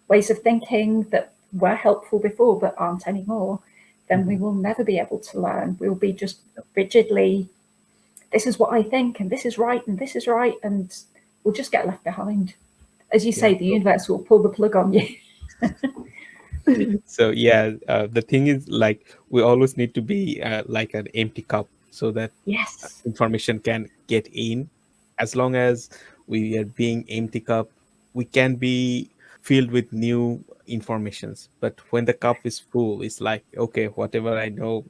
ways of thinking that were helpful before but aren't anymore. Then we Mhm. will never be able to learn. We'll be just rigidly, this is what I think and this is right and this is right, and we'll just get left behind. As you Yeah. say, the universe will pull the plug on you. So yeah, the thing is, like, we always need to be like an empty cup, so that Yes. information can get in. As long as we are being empty cup, we can be filled with new informations. But when the cup is full, it's like, okay, whatever I know,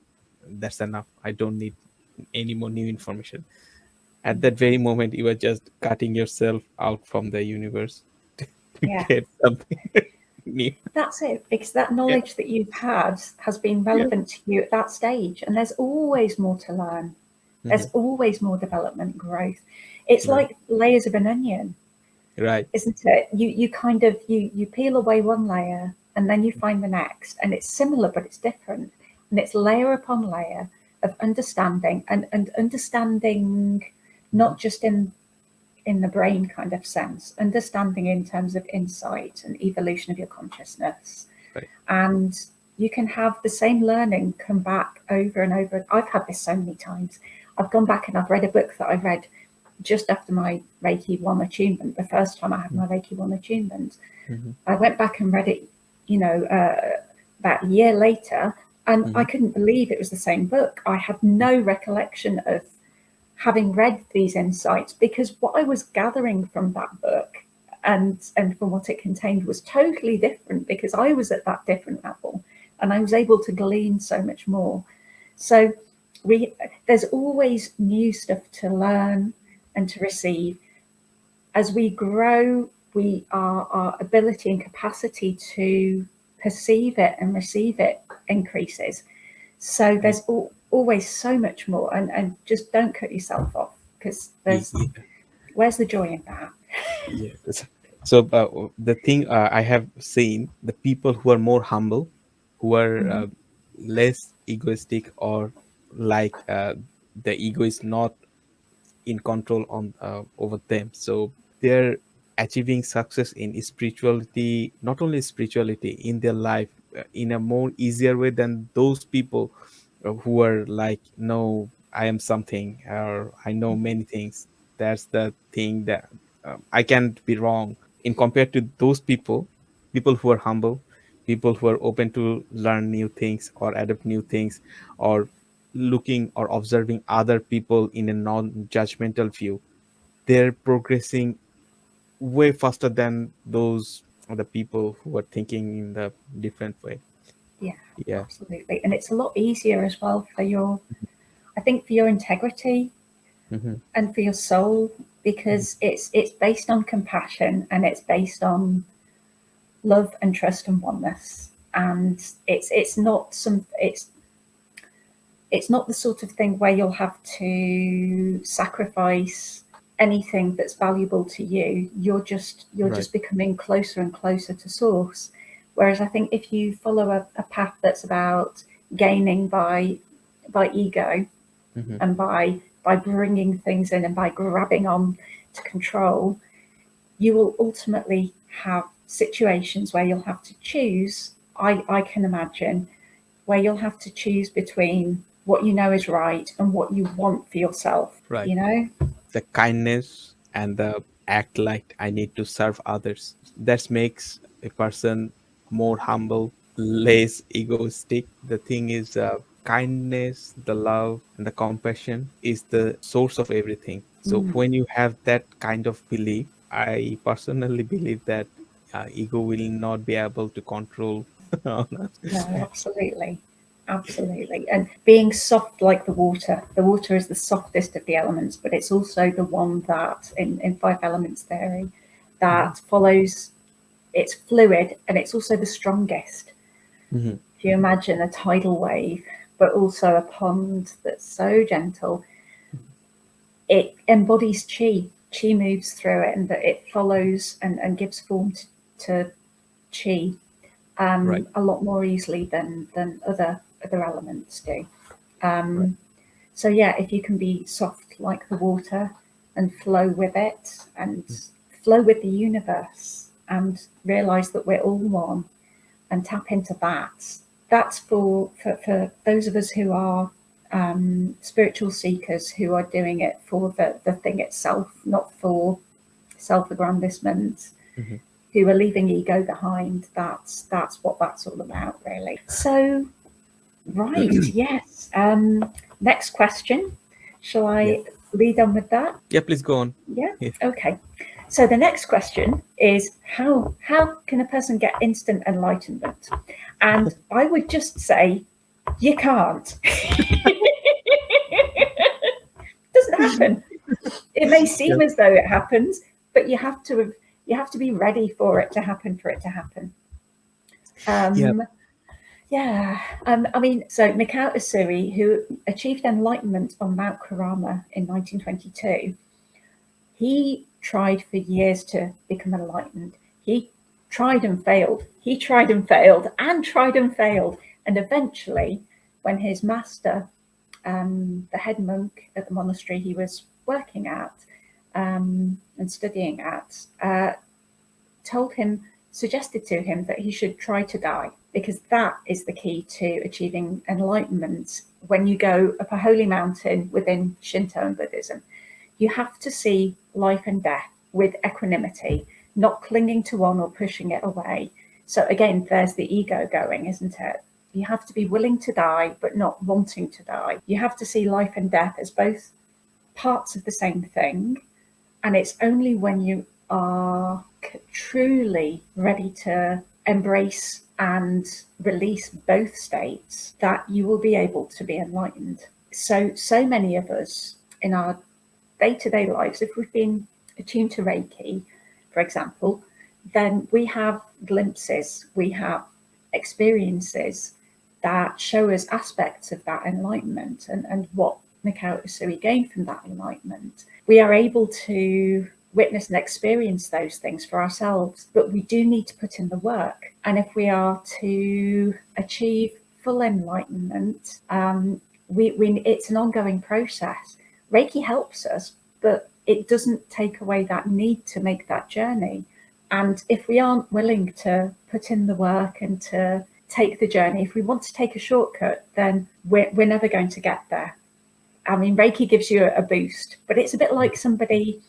that's enough. I don't need any more new information. At that very moment, you are just cutting yourself out from the universe to Yeah. get something new. That's it, because that Yeah. knowledge that you've had has been Yeah. relevant to you at that stage, and there's always more to learn. There's Mhm. always more development, growth. It's Right. like layers of an onion, Right. isn't it? You kind of you peel away one layer and then you find the next, and it's similar but it's different, and it's layer upon layer of understanding, and understanding not just in the brain kind of sense, understanding in terms of insight and evolution of your consciousness. Right. And you can have the same learning come back over and over. I've had this so many times. I've gone back and I've read a book that I read just after my Reiki 1 attunement, the first time I had my Reiki 1 attunement. Mhm. I went back and read it, you know, about a year later, and I Mhm. couldn't believe it was the same book. I had no recollection of having read these insights, because what I was gathering from that book and from what it contained was totally different, because I was at that different level and I was able to glean so much more. So there's always new stuff to learn and to receive. As we grow, our ability and capacity to perceive it and receive it increases. So there's always so much more, and just don't cut yourself off, because where's the joy in that? Yes. So the thing I have seen, the people who are more humble, who are less egoistic, or like the ego is not in control on over them, so they're achieving success in spirituality, not only spirituality, in their life, in a more easier way than those people who are like, no, I am something, or I know many things. That's the thing that I can't be wrong. In compared to those people who are humble, people who are open to learn new things or adapt new things, or looking or observing other people in a non-judgmental view, they're progressing way faster than those other people who are thinking in the different way. Yeah, Yeah. absolutely. And it's a lot easier as well for your, I think, for your integrity Mm-hmm. and for your soul, Mm-hmm. because it's based on compassion, and it's based on love and trust and oneness. And it's not some it's not the sort of thing where you'll have to sacrifice anything that's valuable to you. You're Right. just becoming closer and closer to source. Whereas I think if you follow a path that's about gaining by ego, Mm-hmm. and by bringing things in and by grabbing on to control, you will ultimately have situations where you'll have to choose. I can imagine where you'll have to choose between what you know is right and what you want for yourself, Right. you know? The kindness and the act like I need to serve others, that makes a person more humble, less egoistic. The thing is, kindness, the love, and the compassion is the source of everything. So Mm. when you have that kind of belief, I personally believe that ego will not be able to control on us. No, absolutely. Absolutely. And being soft like the water. The water is the softest of the elements, but it's also the one that, in five elements theory, Mhm. that follows, it's fluid, and it's also the strongest. Mhm. If you imagine a tidal wave, but also a pond that's so gentle, it embodies chi. Chi moves through it, and that it follows and gives form to chi Right. a lot more easily than other elements do. Right. So yeah, if you can be soft like the water and flow with it, and flow with the universe, and realize that we're all one, and tap into that. That's for those of us who are spiritual seekers, who are doing it for the thing itself, not for self-aggrandizement, Mhm. who are leaving ego behind. That's what that's all about, really. So, right, yes. Next question. Shall Yeah. I lead on with that? Yeah, please go on. Yeah. Yeah. Okay. So the next question is how can a person get instant enlightenment? And I would just say you can't. It doesn't happen. It may Yeah. seem as though it happens, but you have to be ready for it to happen, for it to happen. Yeah. Um, yeah. I mean, so Mikao Usui, who achieved enlightenment on Mount Karama in 1922, he tried for years to become enlightened. He tried and failed. He tried and failed and tried and failed. And eventually, when his master, the head monk at the monastery he was working at and studying at, told him, suggested to him that he should try to die, because that is the key to achieving enlightenment. When you go up a holy mountain within Shinto and Buddhism, you have to see life and death with equanimity, not clinging to one or pushing it away. So again, there's the ego going, isn't it? You have to be willing to die, but not wanting to die. You have to see life and death as both parts of the same thing. And it's only when you are truly ready to embrace and release both states that you will be able to be enlightened. So many of us in our day-to-day lives, if we've been attuned to Reiki, for example, then we have glimpses, we have experiences that show us aspects of that enlightenment and what Mikhail Usui gained from that enlightenment, we are able to witness and experience those things for ourselves. But we do need to put in the work. And if we are to achieve full enlightenment, it's an ongoing process. Reiki helps us, but it doesn't take away that need to make that journey. And if we aren't willing to put in the work and to take the journey, if we want to take a shortcut, then we're never going to get there. I mean, Reiki gives you a boost, but it's a bit like somebody,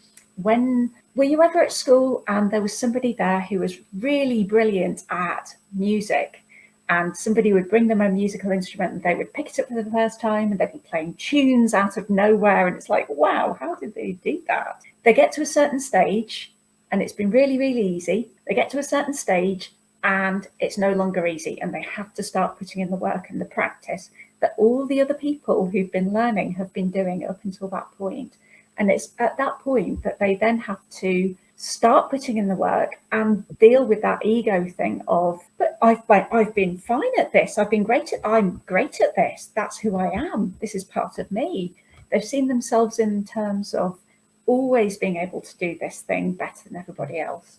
were you ever at school and there was somebody there who was really brilliant at music, and somebody would bring them a musical instrument and they would pick it up for the first time and they'd be playing tunes out of nowhere, and it's like, wow, how did they do that? They get to a certain stage and it's been really, really easy. They get to a certain stage and it's no longer easy, and they have to start putting in the work and the practice that all the other people who've been learning have been doing up until that point. And it's at that point that they then have to start putting in the work and deal with that ego thing of, but I've been fine at this. I'm great at this. That's who I am. This is part of me. They've seen themselves in terms of always being able to do this thing better than everybody else.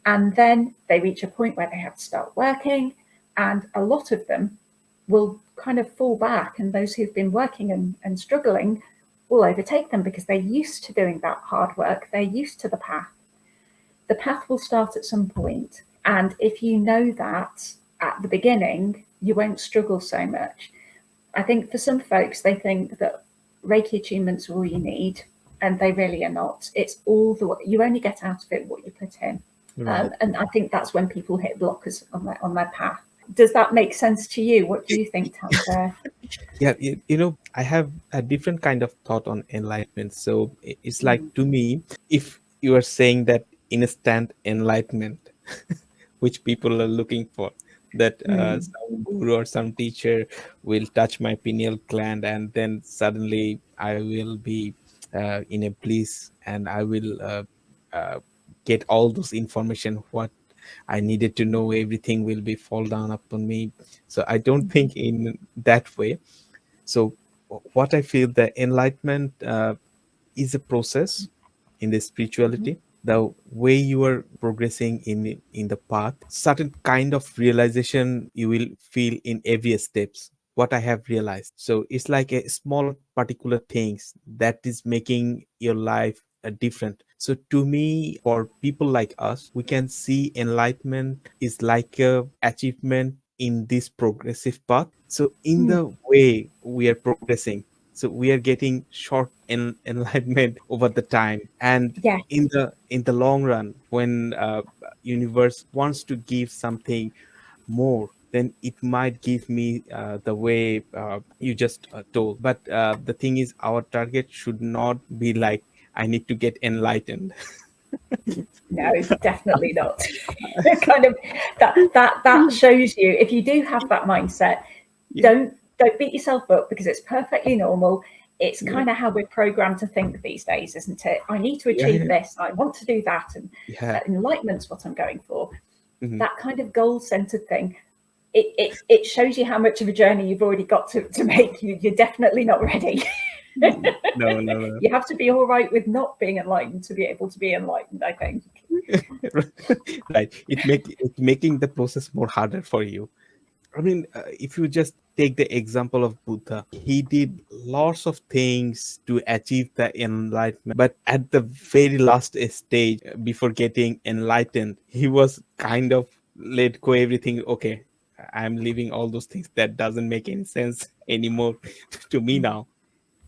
And then they reach a point where they have to start working, and a lot of them will kind of fall back, and those who've been working and struggling will overtake them because they're used to doing that hard work. They're used to the path. The path will start at some point. And if you know that at the beginning, you won't struggle so much. I think for some folks, they think that Reiki attunements are all you need, and they really are not. It's all you only get out of it what you put in. Right. And I think that's when people hit blockers on their path. Does that make sense to you? What do you think, Tanvir? Yeah, I have a different kind of thought on enlightenment. So it's like, to me, if you are saying that instant enlightenment, which people are looking for, that some guru or some teacher will touch my pineal gland and then suddenly I will be in a bliss, and I will get all those information what I needed to know. Everything will be fall down upon me. So I don't think in that way. So what I feel, the enlightenment is a process in the spirituality. The way you are progressing in the path, certain kind of realization you will feel in every steps. What I have realized, so it's like a small particular things that is making your life different. So to me, for people like us, we can see enlightenment is like a achievement in this progressive path. So in the way we are progressing, so we are getting short enlightenment over the time. And yeah, in the long run, when universe wants to give something more, then it might give me the way you just told. But the thing is, our target should not be like, I need to get enlightened. no, definitely not. Kind of that shows you, if you do have that mindset, don't beat yourself up, because it's perfectly normal. It's kind of how we're programmed to think these days, isn't it? I need to achieve this, I want to do that, and enlightenment's what I'm going for. That kind of goal-centered thing, it shows you how much of a journey you've already got to make. You're definitely not ready. No. You have to be all right with not being enlightened to be able to be enlightened, I think. Right. It's making the process more harder for you. I mean, if you just take the example of Buddha, he did lots of things to achieve the enlightenment. But at the very last stage, before getting enlightened, he was kind of let go everything. Okay, I'm leaving all those things that doesn't make any sense anymore to me now.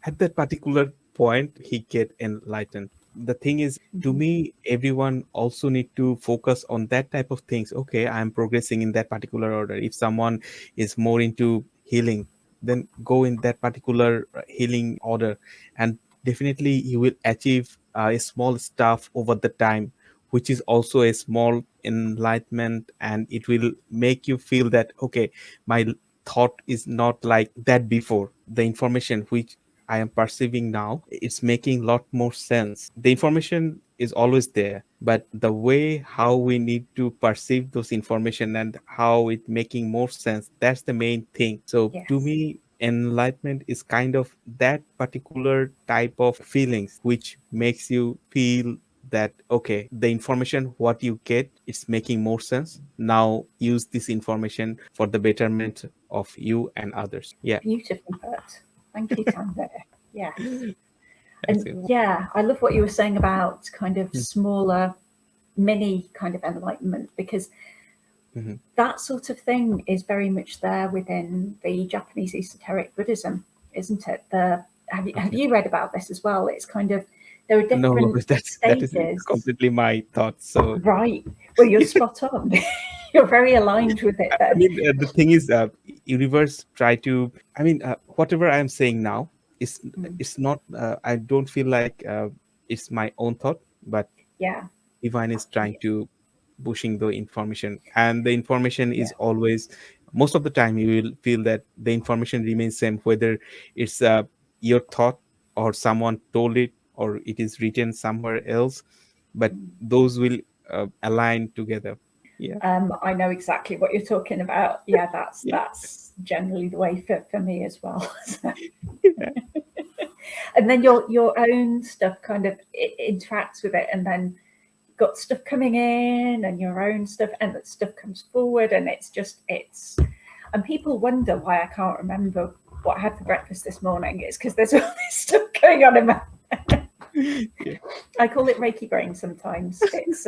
At that particular point, he get enlightened. The thing is, to me, everyone also need to focus on that type of things. Okay, I'm progressing in that particular order. If someone is more into healing, then go in that particular healing order, and definitely you will achieve a small stuff over the time, which is also a small enlightenment, and it will make you feel that, okay, my thought is not like that before. The information which I am perceiving now, it's making a lot more sense. The information is always there, but the way how we need to perceive those information and how it making more sense, that's the main thing. So to Yes. me, enlightenment is kind of that particular type of feelings which makes you feel that okay, the information what you get, it's making more sense. Now use this information for the betterment of you and others. Yeah. Beautifully put. Thank you, Tanvir. Yes. That's And it. yeah, I love what you were saying about kind of Mm. smaller, mini kind of enlightenment, because Mhm. that sort of thing is very much there within the Japanese esoteric Buddhism, isn't it? Have Okay. you read about this as well? It's kind of, there are No, different that is stages. completely my thoughts. So Right. Well, you're spot on. You're very aligned with it I then. mean, the thing is, universe try to. I mean, whatever I am saying now is Mm, it's not. I don't feel like it's my own thought, but yeah. divine is trying to pushing the information, and the information Yeah. is always. Most of the time, you will feel that the information remains same, whether it's your thought or someone told it or it is written somewhere else, but Mm. those will align together. Yeah. I know exactly what you're talking about. Yeah, that's Yeah. generally the way for me as well. Yeah. And then your own stuff kind of interacts with it, and then got stuff coming in, and your own stuff, and that stuff comes forward, and it's. And people wonder why I can't remember what I had for breakfast this morning. It's because there's all this stuff going on in my. Yeah. I call it Reiki brain sometimes. It's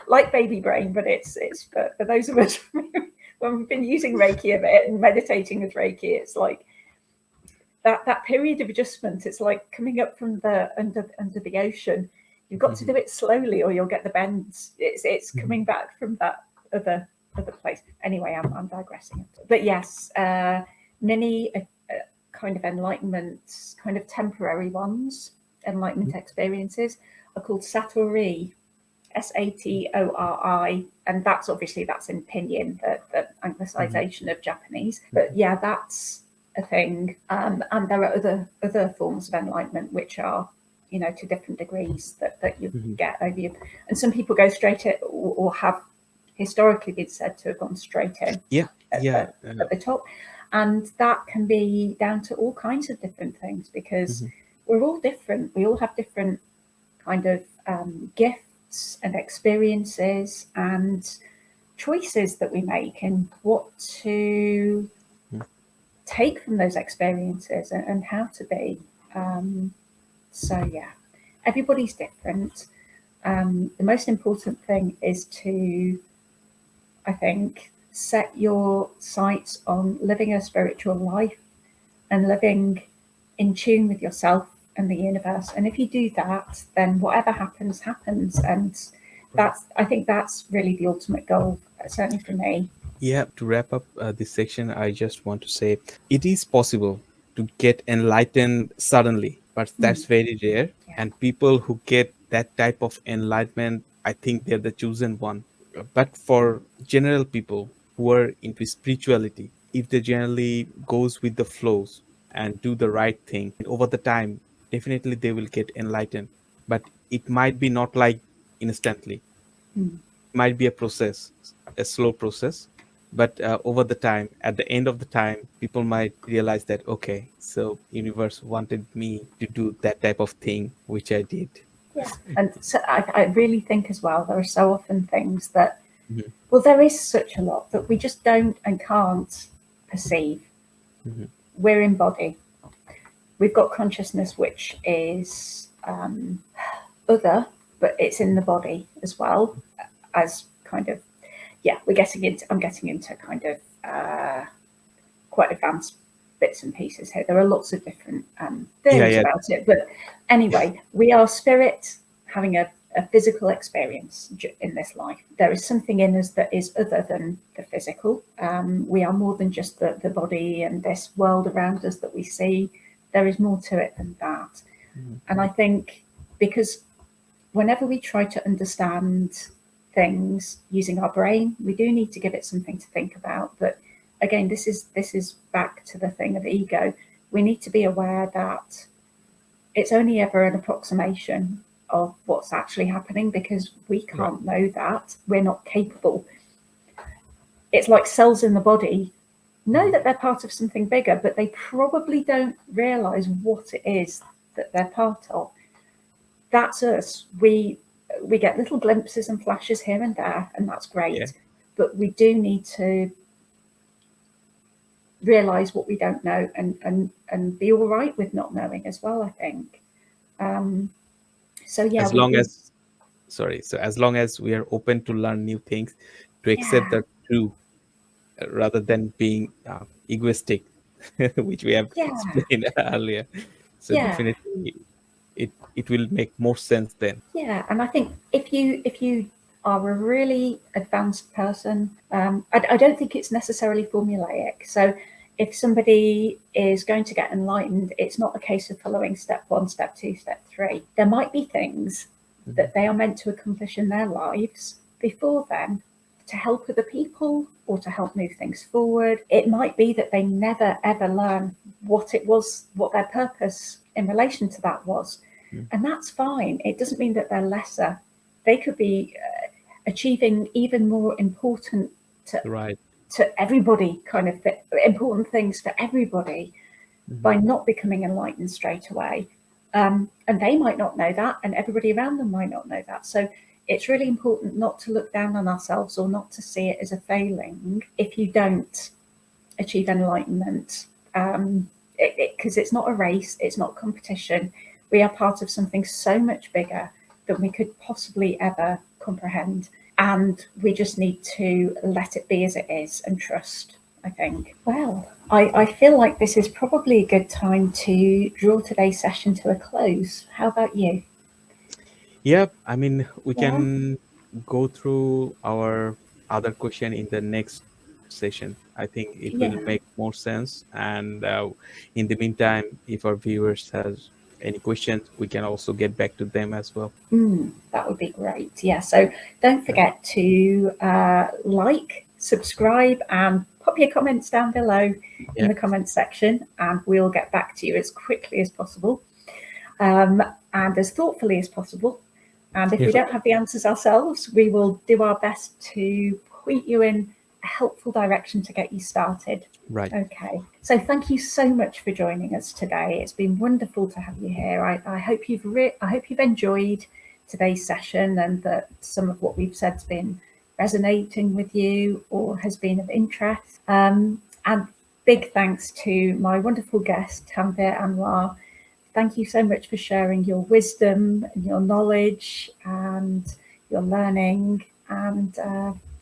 like baby brain, but it's for those of us when we've been using Reiki a bit and meditating with Reiki, it's like that period of adjustment. It's like coming up from the under the ocean. You've got to Mhm. do it slowly, or you'll get the bends. It's Mhm. coming back from that other place. Anyway, I'm digressing. But yes, many kind of enlightenment, kind of temporary ones, enlightenment experiences are called satori, Satori, and that's obviously that's in pinyin, the Mhm. anglicization of Japanese. But yeah, that's a thing. And there are other forms of enlightenment which are, to different degrees that you Mhm. get over you. And some people go straight in, or have historically been said to have gone straight in Yeah, at yeah. the top. And that can be down to all kinds of different things, because Mhm. we're all different. We all have different kind of gifts and experiences and choices that we make, and what to Mhm. take from those experiences, and how to be. So, yeah, everybody's different. The most important thing is to, I think, set your sights on living a spiritual life and living in tune with yourself and the universe. And if you do that, then whatever happens, happens. And Right. I think that's really the ultimate goal, certainly for me. Yeah, to wrap up this section, I just want to say it is possible to get enlightened suddenly, but Mm, that's very rare. yeah. And people who get that type of enlightenment, I think they're the chosen one. But for general people who are into spirituality, if they generally goes with the flows and do the right thing over the time, definitely they will get enlightened. But it might be not like instantly, Mm, might be a process, a slow process, but over the time, at the end of the time, people might realize that okay, so universe wanted me to do that type of thing, which I did. yeah. And so I really think as well, there are so often things that, Mhm. well, there is such a lot that we just don't and can't perceive. Mhm. We're in body. We've got consciousness, which is other, but it's in the body as well, as kind of, yeah, I'm getting into kind of quite advanced bits and pieces here. There are lots of different Yeah, theories yeah. about it, but anyway, we are spirit having a physical experience in this life. There is something in us that is other than the physical. We are more than just the body and this world around us that we see. There is more to it than that. Mhm. And I think, because whenever we try to understand things using our brain, we do need to give it something to think about. But again, this is back to the thing of ego. We need to be aware that it's only ever an approximation of what's actually happening, because we Right. can't know that. We're not capable. It's like cells in the body know that they're part of something bigger, but they probably don't realize what it is that they're part of. That's us. We get little glimpses and flashes here and there, and that's great. Yeah. But we do need to realize what we don't know, and be all right with not knowing as well, I think. So yeah, As long as, sorry, so as long as we are open to learn new things, to accept yeah, the true, rather than being egoistic, which we have yeah, explained earlier. So yeah. definitely, it will make more sense then. Yeah, and I think if you are a really advanced person, I don't think it's necessarily formulaic. So if somebody is going to get enlightened, it's not a case of following step one, step two, step three. There might be things that they are meant to accomplish in their lives before then, to help other people or to help move things forward. It might be that they never ever learn what it was, what their purpose in relation to that was. And that's fine. It doesn't mean that they're lesser. They could be achieving even more important to, Right. to everybody, kind of important things for everybody, by not becoming enlightened straight away. And they might not know that, and everybody around them might not know that. So it's really important not to look down on ourselves, or not to see it as a failing if you don't achieve enlightenment. Because it's not a race, it's not competition. We are part of something so much bigger than we could possibly ever comprehend. And we just need to let it be as it is and trust, I think. Well, I feel like this is probably a good time to draw today's session to a close. How about you? Yeah, I mean, we Yeah. can go through our other question in the next session. I think it will Yeah. make more sense. And in the meantime, if our viewers has any questions, we can also get back to them as well. That would be great. Yeah. So don't Right. forget to like, subscribe, and pop your comments down below in Yeah. the comments section, and we'll get back to you as quickly as possible, and as thoughtfully as possible. And if we don't have the answers ourselves, we will do our best to point you in a helpful direction to get you started. Right. Okay, so thank you so much for joining us today. It's been wonderful to have you here. I hope you've enjoyed today's session, and that some of what we've said's been resonating with you or has been of interest. And big thanks to my wonderful guest, Tanvir Anwar. Thank you so much for sharing your wisdom and your knowledge and your learning, and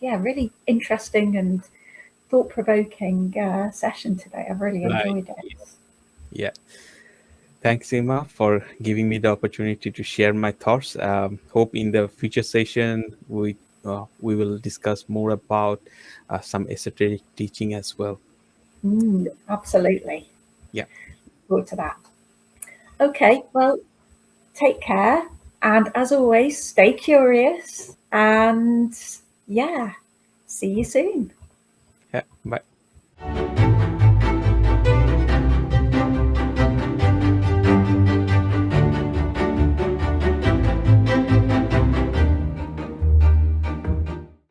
yeah, really interesting and thought-provoking session today. I've really Right. enjoyed it. Yeah. Thanks, Emma, for giving me the opportunity to share my thoughts. Hope in the future session we will discuss more about some esoteric teaching as well. Absolutely. Yeah. Forward to that. Okay, well, take care. And as always, stay curious. And yeah, see you soon. Yeah. Bye.